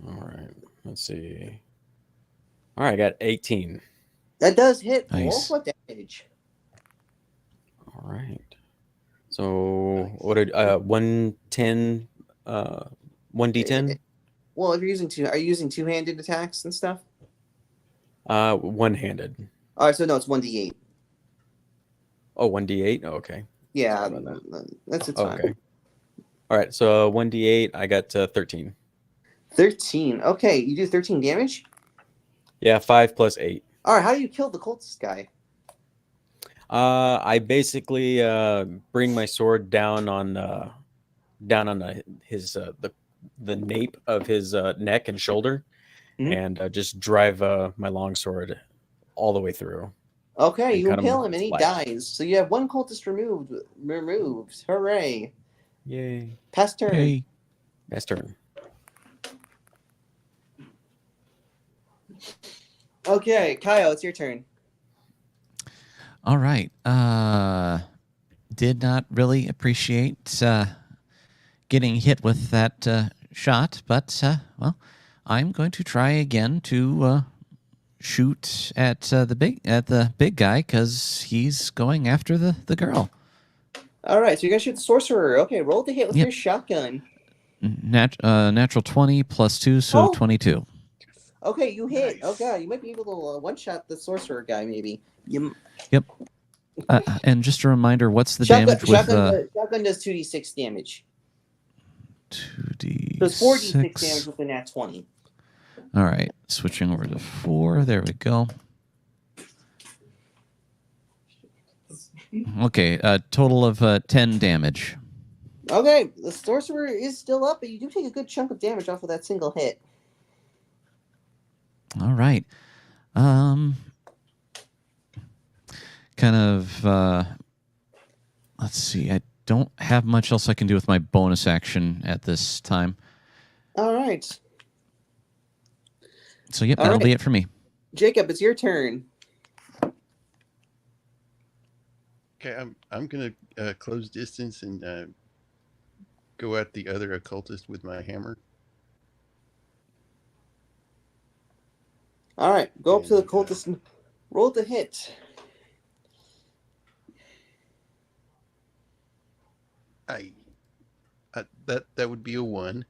All right, let's see. All right, I got 18. That does hit. Nice. Roll what damage? All right. So what did 110 1d10? Well, if you're using are you using two-handed attacks and stuff? One-handed. All right, so no, it's 1d8. Oh, 1d8? Oh, okay. Yeah, Sorry about that's Oh, fine. okay. All right, so 1d8, I got 13. 13. Okay, you do 13 damage? Yeah, 5 plus 8. All right, how do you kill the cultist guy? I basically bring my sword down on his the nape of his neck and shoulder, Mhm. and just drive my longsword all the way through. Okay, And you cut him impale with him and he flash. dies. So you have one cultist removed. Hooray. Yay. Pass turn. Hey. Best turn. Okay, Kyle, it's your turn. All right. Did not really appreciate getting hit with that shot, but well, I'm going to try again to shoot at the big guy because he's going after the girl. All right, so you're gonna shoot the sorcerer. Okay, roll the hit with Yep. your shotgun. Natural 20 plus 2, so Oh. 22. Okay, you hit. Nice. Oh god, you might be able to one-shot the sorcerer guy. Maybe. You... Yep. And just a reminder, what's the Shotgun, damage with shotgun does 2d6 damage. 2d6? So it's 4d6 damage with the nat 20. All right, switching over to 4. There we go. Okay, a total of 10 damage. Okay, the sorcerer is still up, but you do take a good chunk of damage off of that single hit. All right. Kind of, let's see. I don't have much else I can do with my bonus action at this time. All right, So, yep, All that'll right. be it for me. Jacob, it's your turn. Okay, I'm gonna close distance and go at the other occultist with my hammer. All right, go up to the And, cultist and roll the hit. That would be a 1.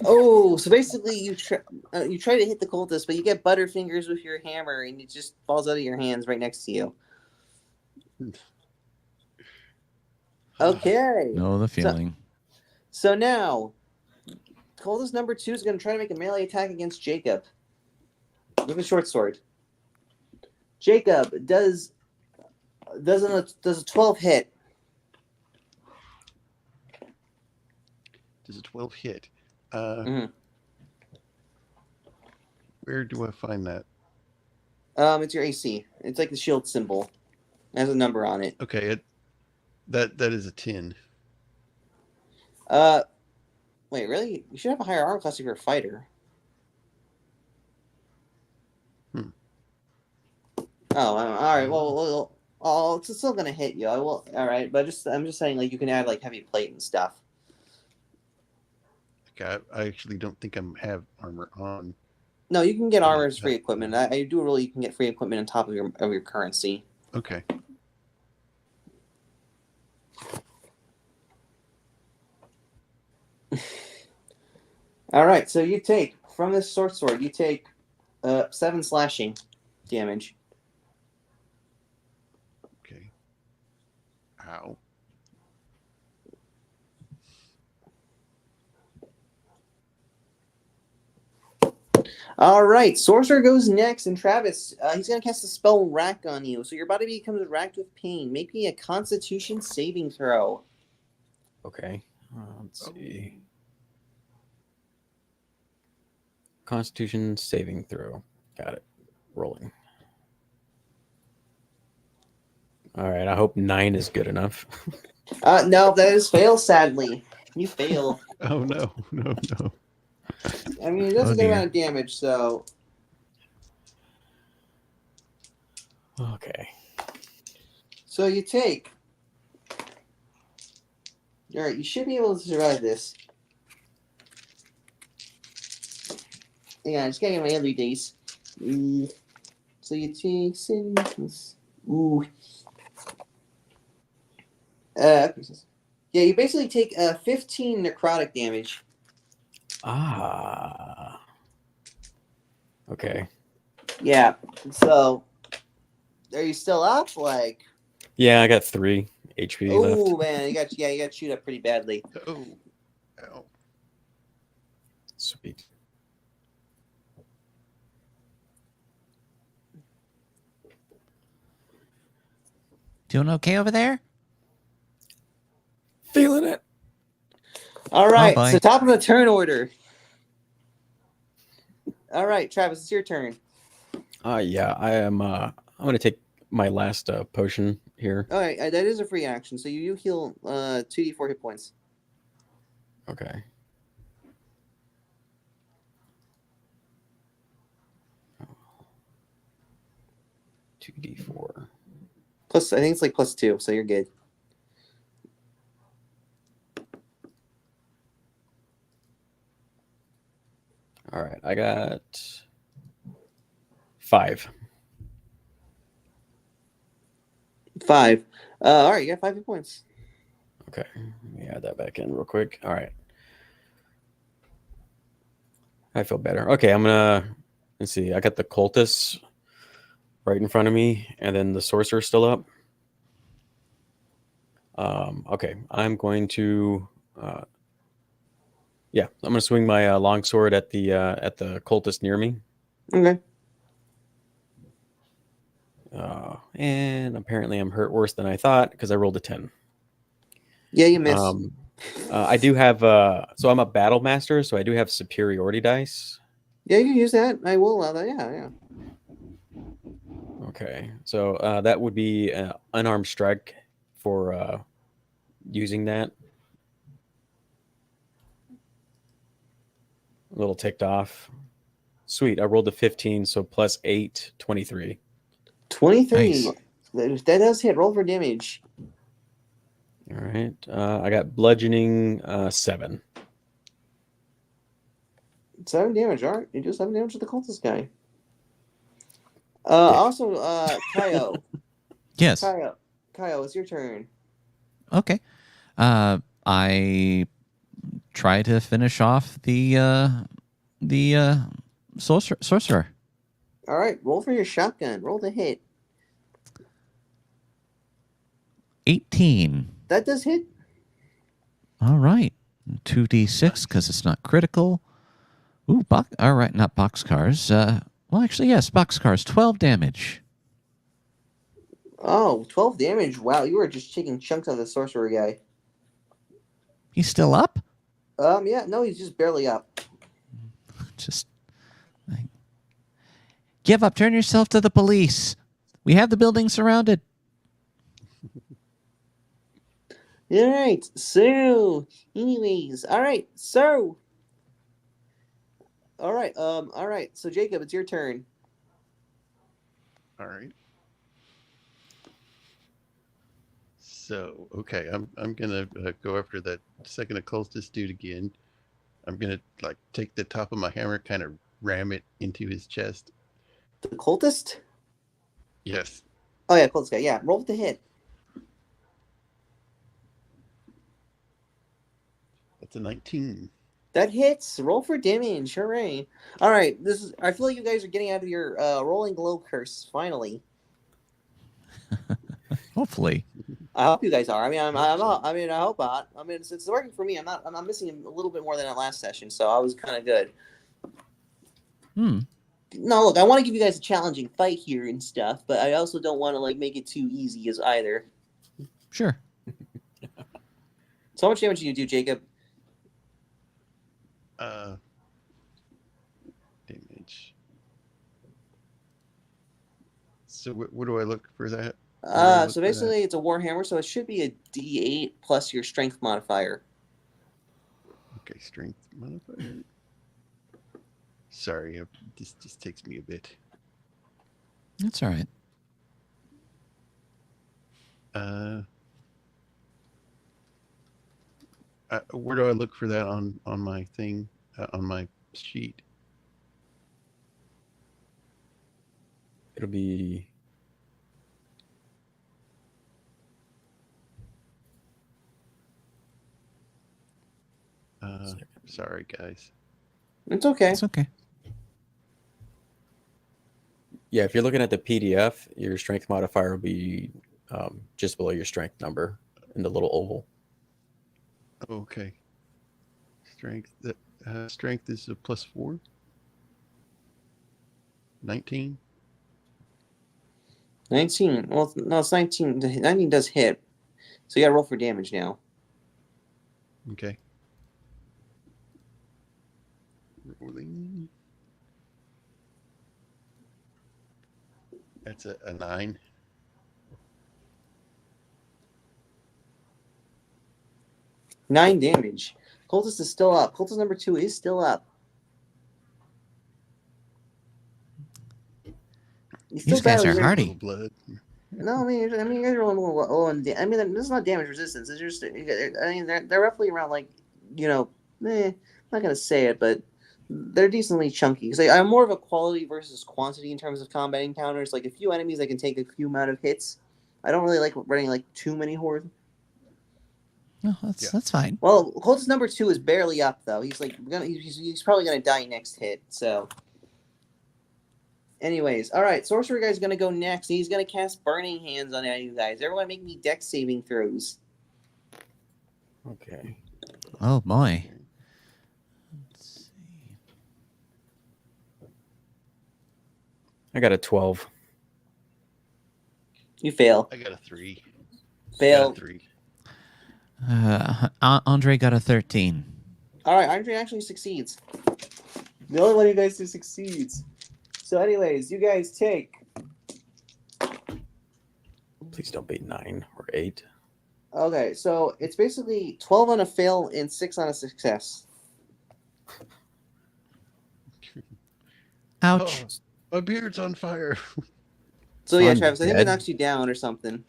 Oh, so basically you try to hit the cultist, but you get butterfingers with your hammer, and it just falls out of your hands right next to you. Okay. Know the feeling. So now, cultist number 2 is going to try to make a melee attack against Jacob with a short sword. Jacob does a 12 hit. Does a 12 hit? Mhm. Where do I find that? It's your AC. It's like the shield symbol. It has a number on it. Okay, that is a 10. Wait, really? You should have a higher armor class if you're a fighter. Oh, all right. Well, it's still gonna hit you. I will. All right, but I'm just saying, like, you can add like heavy plate and stuff. Okay, I actually don't think I have armor on. No, you can get armor as free equipment. I do really. You can get free equipment on top of your currency. Okay. All right, so you take from this short sword. You take 7 slashing damage. Okay. Ow. All right, sorcerer goes next, and Travis, he's gonna cast a spell rack on you. So your body becomes racked with pain. Make me a Constitution saving throw. Okay. Let's see. Constitution saving throw. Got it. Rolling. All right. I hope 9 is good enough. No, that is fail. Sadly, you fail. Oh no, no. I mean, it does Oh, a good dear. amount of damage, so. Okay. So you take. All right, you should be able to survive this. Hang on, I just gotta get my other dice. So you take 6. Ooh. Yeah, you basically take 15 necrotic damage. Ah. Okay. Yeah. So, are you still up? Like, Yeah, I got 3 HP oh left. man, you got chewed up pretty badly. Oh. Ow. Sweet. Doing okay over there? Feeling it. All right, bye. so top of the turn order. All right, Travis, it's your turn. Yeah, I am. I'm gonna take my last potion here. All right, that is a free action. So you heal 2d4 hit points. Okay. Two D4. Plus, I think it's like +2, so you're good. All right, I got 5. 5. All right, you got 5 hit points. Okay, let me add that back in real quick. All right. I feel better. Okay, let's see. I got the cultist right in front of me, and then the sorcerer still up. Okay, I'm going to, I'm going to swing my longsword at the cultist near me. Okay. And apparently I'm hurt worse than I thought because I rolled a 10. Yeah, you missed. I do have, so I'm a battle master, so I do have superiority dice. Yeah, you can use that. I will allow that. Yeah. Okay, so that would be an unarmed strike for using that. A little ticked off. Sweet, I rolled a 15, so plus 8, 23. 23. Nice. That does hit. Roll for damage. All right, I got bludgeoning 7. 7 damage. All right, you do 7 damage to the cultist guy. Also, Kyo. Yes. Kyo, it's your turn. Okay. I try to finish off the sorcerer. All right, roll for your shotgun. Roll to hit. 18. That does hit. All right. 2d6 because it's not critical. Ooh, all right, not boxcars. Well, actually, yes, boxcars. 12 damage. Oh, 12 damage. Wow, you were just taking chunks out of the sorcerer guy. He's still up? Yeah, no, he's just barely up. Just give up. Turn yourself to the police. We have the building surrounded. All right, so, anyways, all right, so, all right, so Jacob, it's your turn. All right. So, okay, I'm gonna go after that second occultist dude again. I'm gonna like take the top of my hammer, kind of ram it into his chest. The cultist? Yes. Oh yeah, cultist guy. Yeah, roll to hit. That's a 19. That hits. Roll for damage. Hooray! All right, I feel like you guys are getting out of your rolling glow curse finally. Hopefully. I hope you guys are. I mean, I hope not. I mean, it's working for me. I'm not missing a little bit more than that last session, so I was kind of good. No, look, I want to give you guys a challenging fight here and stuff, but I also don't want to like make it too easy as either. Sure. So how much damage do you do, Jacob? Damage. So what do I look for that? So basically it's a warhammer, so it should be a D8 plus your strength modifier. Okay, strength modifier. Sorry, this just takes me a bit. That's all right. Where do I look for that on my thing, on my sheet? It'll be sorry, guys. It's okay. It's okay. yeah. If you're looking at the PDF, your strength modifier will be just below your strength number in the little oval. Okay. Strength. Strength is a +4. 19. 19. Well, no, it's 19. 19 does hit. So you gotta roll for damage now. Okay. Rolling. That's a 9. 9 damage. Cultist is still up. Cultist number 2 is still up. He's still These guys are battling. hardy. Little blood. No, I mean, you guys are a little low on. I mean, this is not damage resistance. It's just, I mean, they're roughly around like, I'm not gonna say it, but they're decently chunky. Because I'm more of a quality versus quantity in terms of combat encounters. Like a few enemies, I can take a few amount of hits. I don't really like running like too many horde. No, that's fine. Well, Cultist number 2 is barely up though. He's like he's probably gonna die next hit. So. Anyways, all right, Sorcerer Guy's going to go next. He's going to cast Burning Hands on you guys. Everyone make me dex saving throws. Okay. Oh, boy. Let's see. I got a 12. You fail. I got a 3. Fail. Got a 3. Andre got a 13. All right, Andre actually succeeds. The only one of you guys who succeeds. So anyways, you guys take... Please don't be 9 or 8. Okay, so it's basically 12 on a fail and 6 on a success. Ouch. Oh, my beard's on fire. So yeah, I'm Travis, I think it dead. knocks you down or something.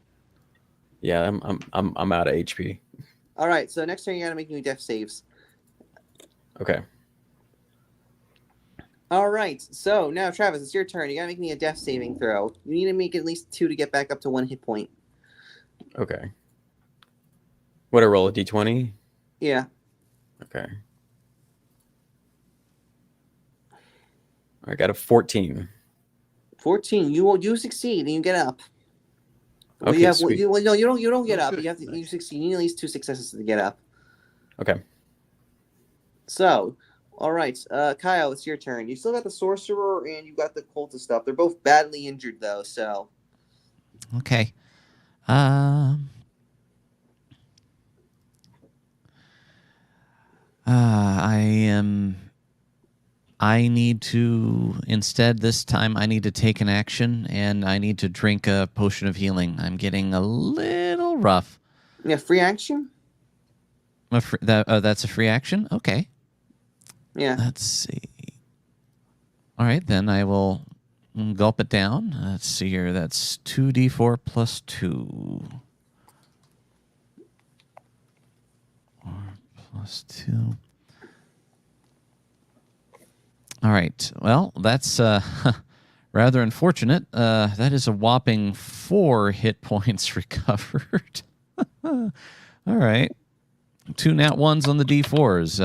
Yeah, I'm out of HP. All right, so next turn you got to make me death saves. Okay. All right, so now Travis, it's your turn. You got to make me a death saving throw. You need to make at least 2 to get back up to 1 hit point. Okay. What, I roll a d20? Yeah. Okay. I got a 14. 14. You succeed and you get up. Well, Okay, sweet. you don't get Oh, up. good. You Nice. succeed. You need at least 2 successes to get up. Okay. So, all right, Kyle, it's your turn. You still got the sorcerer and you got the cultist stuff. They're both badly injured though. So, Okay. I need to, instead this time, I need to take an action and I need to drink a potion of healing. I'm getting a little rough. yeah, free action. That's a free action? Okay. Yeah. Let's see. All right, then I will gulp it down. Let's see here. That's 2d4 plus 2. 4 plus 2. All right. Well, that's rather unfortunate. That is a whopping 4 hit points recovered. All right. 2 nat 1s on the d4s.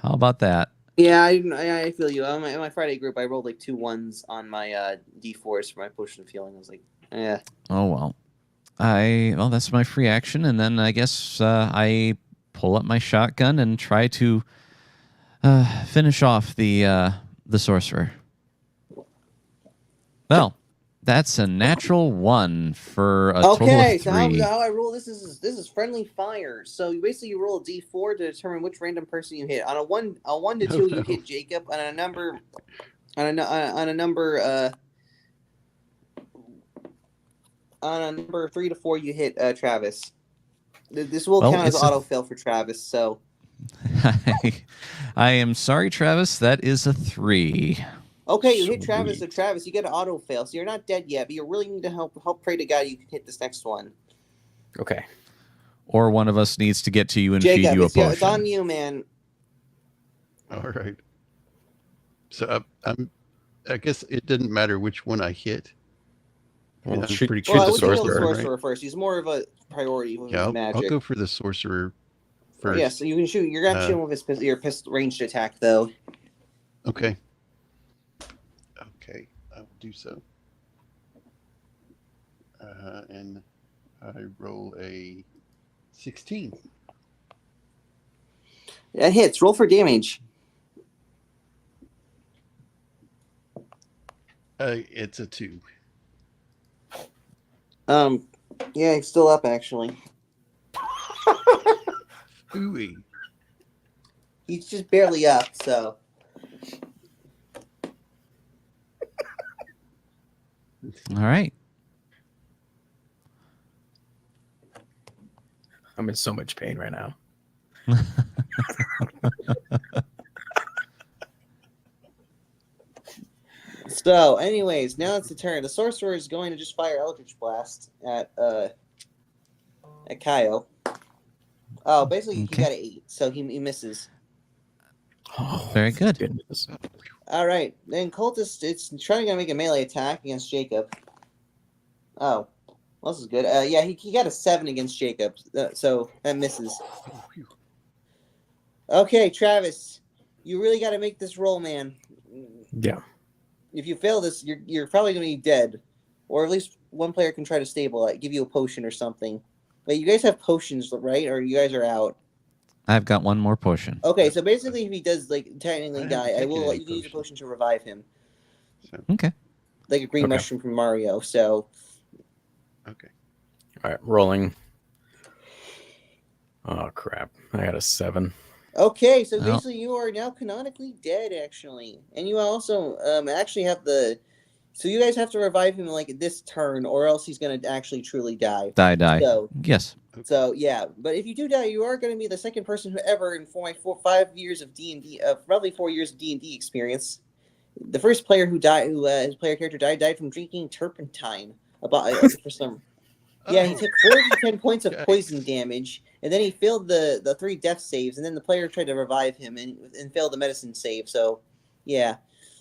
How about that? Yeah, I feel you. In my Friday group, I rolled like 2 1s on my d4s for my potion of healing. I was like, yeah. Oh, well. Well, that's my free action. And then I guess I pull up my shotgun and try to finish off the sorcerer. Well, that's a natural 1 for a total Okay, of so 3. how I roll this is friendly fire. So you basically roll a d4 to determine which random person you hit. On a 1 to 2 you hit Jacob. On a number 3 to 4 you hit Travis. This will count as auto fail for Travis. So I am sorry, Travis. That is a 3. okay, you hit Travis. So Sweet. Travis, you get an auto fail. So you're not dead yet, but you really need to help pray to God you can hit this next one. Okay. Or one of us needs to get to you and Jacob, feed you a potion. it's on you, man. All right. So I guess it didn't matter which one I hit. Well, I'm shoot pretty the Well, we can go the sorcerer. sorcerer first. He's more of a priority with Yeah, his I'll magic. go for the sorcerer first. Yeah, so you can shoot. You're gonna shoot him with your pistol ranged attack, though. Okay. Okay, I will do so. And I roll a 16. That hits. Roll for damage. It's a 2. Yeah, he's still up actually. Ooey. He's just barely up, so. All right. I'm in so much pain right now. So, anyways, now it's the turn. The sorcerer is going to just fire Eldritch Blast at Kyo. Oh, basically he Okay. got an 8, so he misses. Oh, Very good. goodness. All right, then cultist, it's trying to make a melee attack against Jacob. Oh, well, this is good. Yeah, he got a 7 against Jacob, so that misses. Oh, phew. Okay, Travis, you really got to make this roll, man. Yeah. If you fail this, you're probably going to be dead, or at least one player can try to stabilize, give you a potion or something. But you guys have potions, right? Or you guys are out? I've got one more potion. Okay, so basically, if he does like technically I haven't die, I taken will let any you use a potions. potion to revive him, Okay. like a green Okay. mushroom from Mario. So Okay. All right, rolling. Oh crap! I got a 7. okay, so Well. basically you are now canonically dead, actually, and you also actually have the. So you guys have to revive him like this turn, or else he's gonna actually truly die. Die. So, Yes. so yeah, but if you do die, you are going to be the second person who ever in 5 years of D&D, probably 4 years of D&D experience. The first player who died, his player character died from drinking turpentine. About for some. Yeah, he Oh, took 10 points of poison damage, and then he failed the 3 death saves, and then the player tried to revive him and failed the medicine save. So, yeah,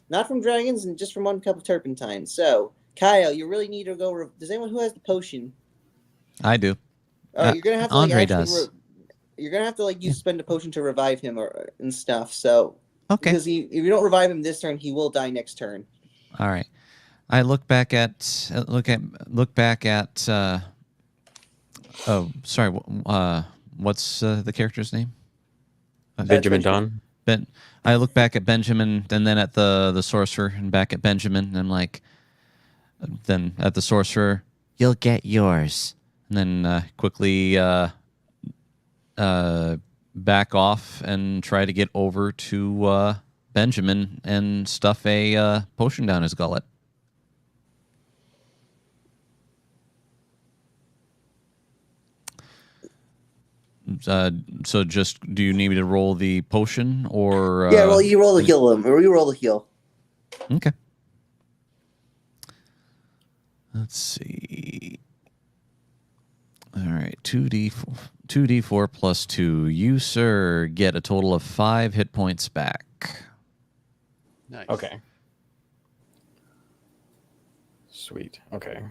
not from dragons, and just from 1 cup of turpentine. So, Kyle, you really need to go. Does anyone who has the potion? I do. All right, you're gonna have to Andre actually. does. You're gonna have to spend a potion to revive him and stuff. So, Okay. because if you don't revive him this turn, he will die next turn. All right. I look back at oh, sorry. What's the character's name? Benjamin Don. I look back at Benjamin and then at the sorcerer and back at Benjamin and I'm like, then at the sorcerer, you'll get yours. And then quickly back off and try to get over to Benjamin and stuff a potion down his gullet. So just, do you need me to roll the potion or? Yeah, well, you roll the heal him, or you roll the heal. Okay. Let's see. All right, 2d4 plus 2. You, sir, get a total of 5 hit points back. nice. Okay. Sweet. Okay.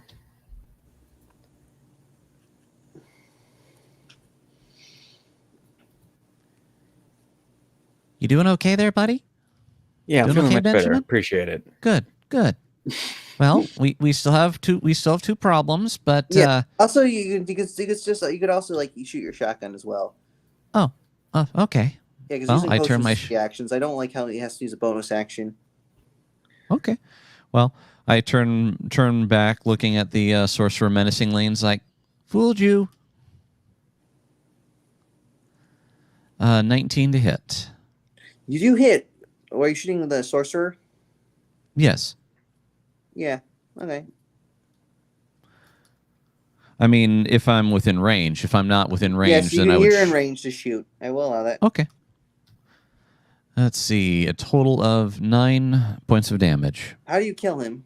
You doing okay there, buddy? Yeah, I'm Doing feeling okay, much better. Benjamin? Appreciate it. Good. Well, we still have two problems, but Yeah. Also, you could also you shoot your shotgun as well. Okay. Yeah, because Well, using I turn potions my actions. I don't like how he has to use a bonus action. Okay. Well, I turn back, looking at the sorcerer menacingly, and like, fooled you. 19 to hit. You do hit. Or are you shooting the sorcerer? Yes. Yeah. Okay. I mean, if I'm within range. If I'm not within range, Yes, then I would. You're in range to shoot. I will allow that. Okay. Let's see. A total of 9 points of damage. How do you kill him?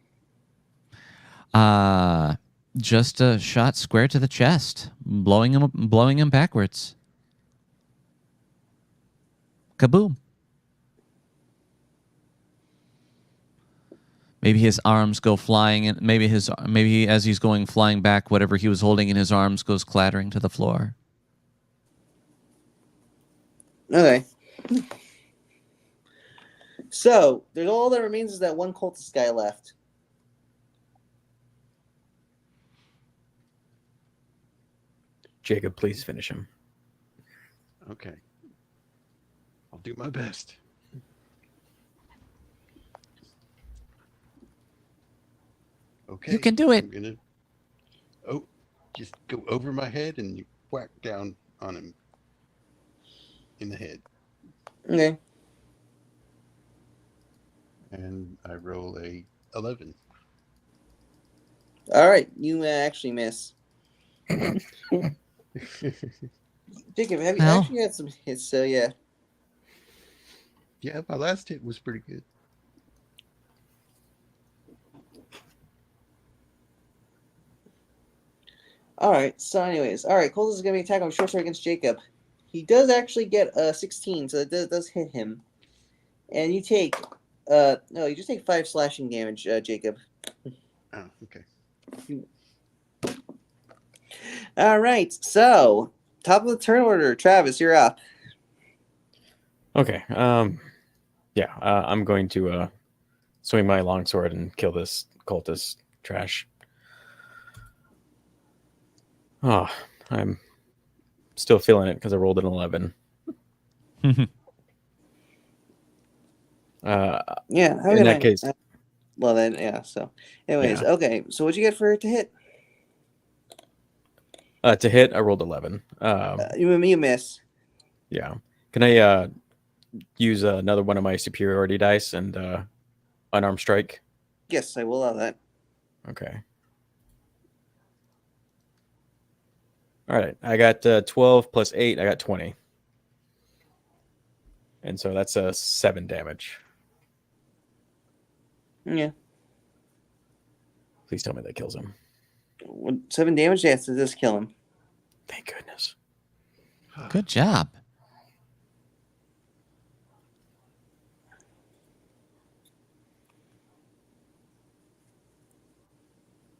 Just a shot square to the chest, blowing him backwards. Kaboom. Maybe his arms go flying, and maybe as he's going flying back, whatever he was holding in his arms goes clattering to the floor. Okay. So there's all that remains is that one cultist guy left. Jacob, please finish him. Okay. I'll do my best. Okay. You can do it. I'm gonna just go over my head and you whack down on him in the head. Okay. And I roll a 11. All right. You actually miss. Jacob, have you Well- actually had some hits? So yeah. Yeah, my last hit was pretty good. All right. So, anyways, all right. Coles is gonna be attacking short sword against Jacob. He does actually get a 16, so it does hit him. And you take, no, you just take 5 slashing damage, Jacob. Oh, okay. All right. So, top of the turn order, Travis, you're up. Okay. Yeah. I'm going to swing my longsword and kill this cultist trash. Oh, I'm still feeling it because I rolled an 11. Yeah. How In can that I- case, well then, yeah. So, anyways, Yeah. okay. So, what'd you get for it to hit? to hit, I rolled 11. You miss. Yeah. Can I use another one of my superiority dice and unarmed strike? Yes, I will allow that. Okay. All right. I got 12 plus 8. I got 20. And so that's 7 damage. Yeah. Please tell me that kills him. 7 damage. Yes, does this kill him? Thank goodness. Good job.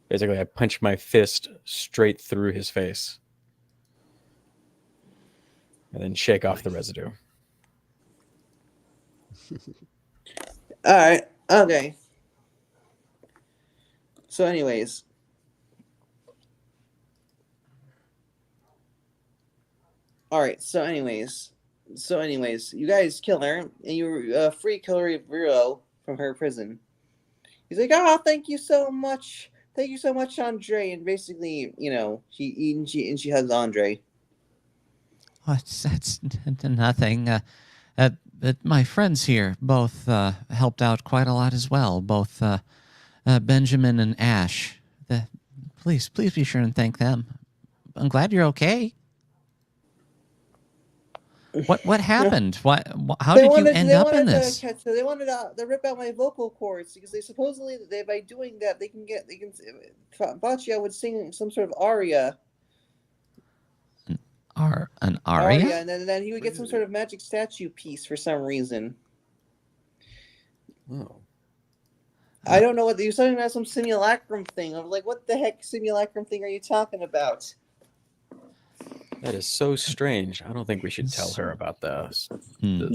Basically, I punch my fist straight through his face. And then shake off the residue. All right. Okay. So, anyways. All right. So, anyways, you guys kill her, and you free Vero from her prison. He's like, "Oh, thank you so much, Andre." And basically, she hugs Andre. Oh, that's nothing. My friends here both helped out quite a lot as well. Both Benjamin and Ash. Please be sure and thank them. I'm glad you're okay. What happened? How did you end up in this? They wanted to rip out my vocal cords because they supposedly by doing that they can Baccia would sing some sort of aria. An aria? And then he would get some sort of magic statue piece for some reason. Oh. I don't know what you're talking about. Some simulacrum thing. I'm like, what the heck simulacrum thing are you talking about? That is so strange. I don't think we should tell her about this. Hmm.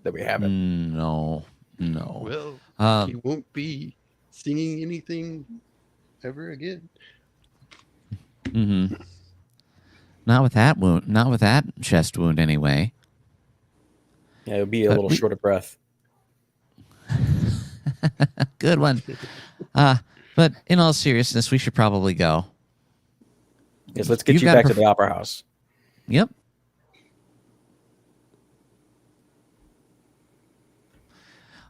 That we haven't. No. Well, he won't be singing anything ever again. Mm-hmm. Not with that wound. Not with that chest wound, anyway. Yeah, it'll be a little short of breath. Good one. But in all seriousness, we should probably go. Yes, let's get You've you got back to the opera house. Yep.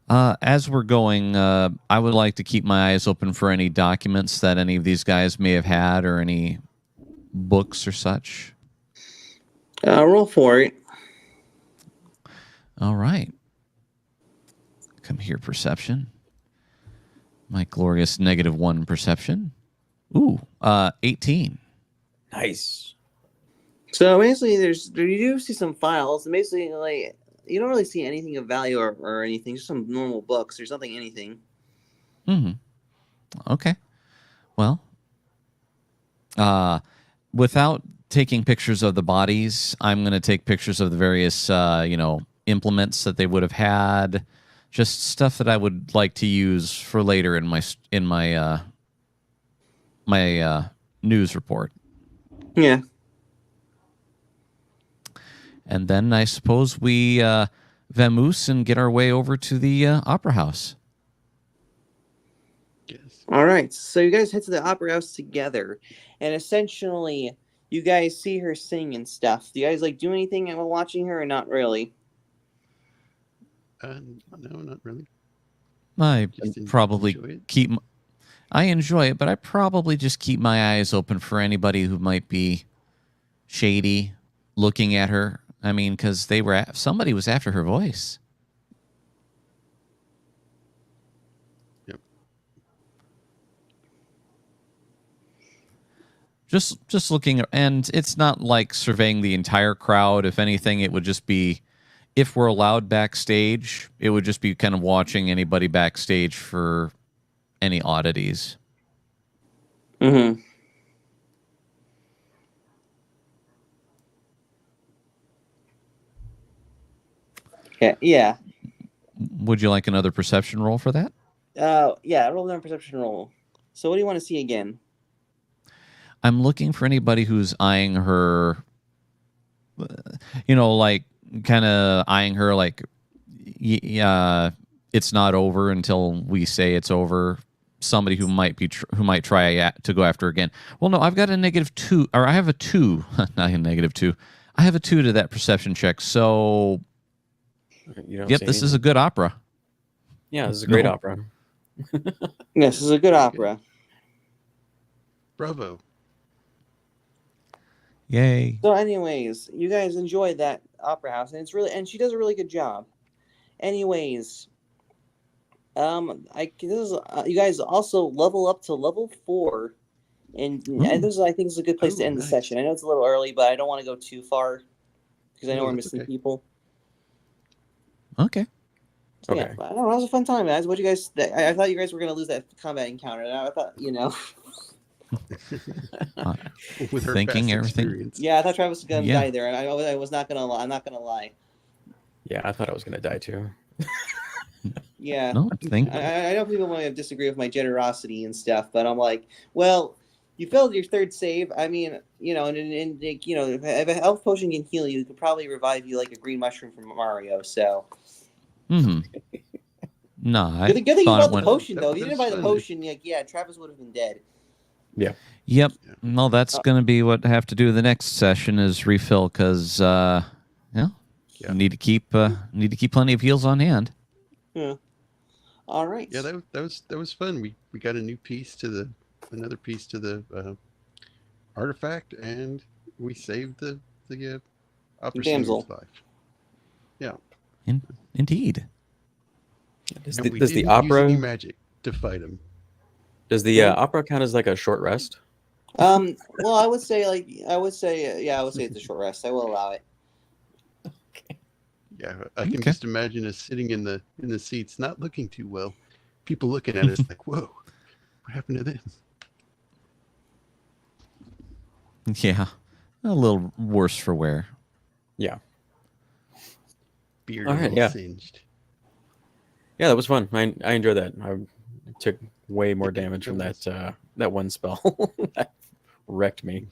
As we're going, I would like to keep my eyes open for any documents that any of these guys may have had or any books or such. Roll for it. All right. Come here, perception. My glorious -1 perception. Ooh, 18. Nice. So basically, you do see some files, and basically, like, you don't really see anything of value or anything. Just some normal books. There's nothing, anything. Mm-hmm. Okay. Well, without taking pictures of the bodies, I'm going to take pictures of the various, implements that they would have had. Just stuff that I would like to use for later in my news report. Yeah. And then I suppose we vamoose and get our way over to the opera house. Yes. All right. So you guys head to the opera house together, and essentially, you guys see her sing and stuff. Do you guys do anything while watching her, or not really? No, not really. I Just probably enjoy it. keep. I enjoy it, but I probably just keep my eyes open for anybody who might be shady looking at her. I mean, because somebody was after her voice. Yep. Just looking, and it's not like surveying the entire crowd. If anything, it would just be, if we're allowed backstage, it would just be kind of watching anybody backstage for any oddities. Mm-hmm. Okay. Yeah. Would you like another perception roll for that? Yeah. Roll down perception roll. So, what do you want to see again? I'm looking for anybody who's eyeing her, like kind of eyeing her like, it's not over until we say it's over. Somebody who might try to go after again. Well, no, I've got a -2, or I have a 2, not a -2. I have a 2 to that perception check. So, You don't yep, say this is anything. a good opera. Yeah, this is a great No. opera. Yes, this is a good opera. Bravo. Yay. So, anyways, you guys enjoyed that opera house, and she does a really good job. Anyways, you guys also level up to level 4, and I think this is a good place to end the nice. session. I know it's a little early, but I don't want to go too far because I know No, we're that's missing okay. people. Okay. So, Okay. yeah, but I don't know. It was a fun time, guys. What you guys? I thought you guys were gonna lose that combat encounter. I thought, With her Thinking past everything. experience. Yeah, I thought Travis was gonna Yeah. die there, and I was not gonna lie. I'm not gonna lie. Yeah, I thought I was gonna die too. Yeah. No, I know people might disagree with my generosity and stuff, but I'm like, well, you failed your third save. I mean, if a health potion can heal you, it could probably revive you like a green mushroom from Mario. So, No, I good thing you thought bought it the went. potion, that though. If you was didn't buy the fun. potion, Travis would have been dead. Yep. Yeah. No, that's going to be what I have to do the next session is refill because Yeah. need to keep plenty of heals on hand. Yeah. All right. Yeah, that was fun. We got another piece to the artifact, and we saved the opera Damsel. singer's life. Yeah. Indeed. Does And the, we does the didn't use any opera magic to fight him. does the opera count as like a short rest? Well, I would say it's a short rest. I will allow it. Yeah, I can Okay. just imagine us sitting in the seats, not looking too well. People looking at us like, "Whoa, what happened to them?" Yeah, a little worse for wear. Yeah. Beard All right, all yeah. singed. Yeah, that was fun. I enjoyed that. I took way more damage from that one spell. That wrecked me.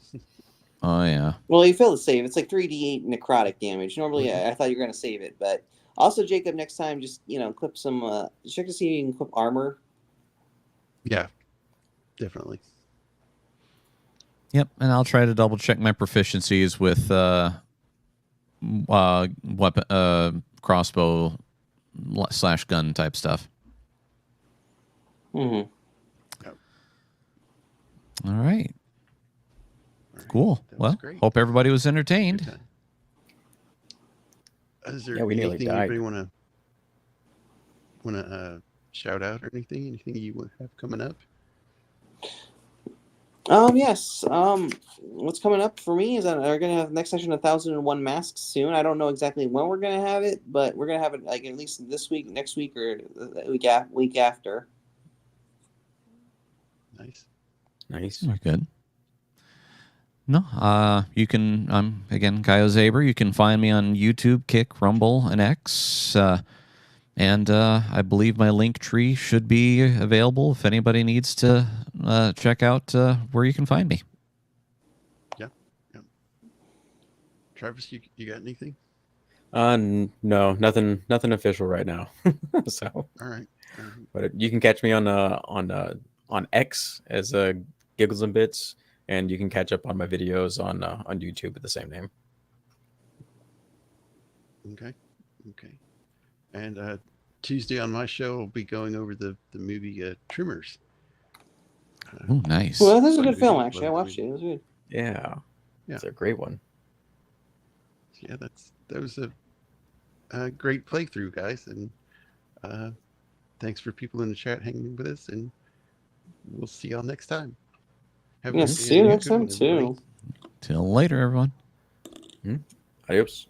Oh yeah. Well, you failed to save. It's like 3d8 necrotic damage. Normally, I thought you were going to save it, but also, Jacob, next time, just clip some. Check to see if you can clip armor. Yeah, definitely. Yep, and I'll try to double check my proficiencies with weapon, crossbow / gun type stuff. Mm-hmm. Yep. All right. All right, Cool. that was Well, great. hope everybody was Good entertained. time. Is there Yeah, we nearly anything died. anybody want to shout out or anything? Anything you have coming up? Yes. What's coming up for me is that we're gonna have next session 1001 masks soon. I don't know exactly when we're gonna have it, but we're gonna have it like at least this week, next week, or the week after. Nice. Nice. We're good. No, you can. Again, KyoZaber. You can find me on YouTube, Kick, Rumble, and X. And I believe my link tree should be available if anybody needs to check out where you can find me. Yeah. Travis, you got anything? No, nothing official right now. So, All right. but you can catch me on X as GigglesNBits, and you can catch up on my videos on YouTube with the same name. Okay. And Tuesday on my show, we'll be going over the movie Trimmers. Oh, nice. Well, this is a Quite good film, movie. actually. I Love the watched it. It was good. Yeah, Yeah. it's a great one. yeah, that was a great playthrough, guys, and thanks for people in the chat hanging with us, and we'll see y'all next time. Have Yeah, a see you next good time one, everybody. too. Till later, everyone. Adios.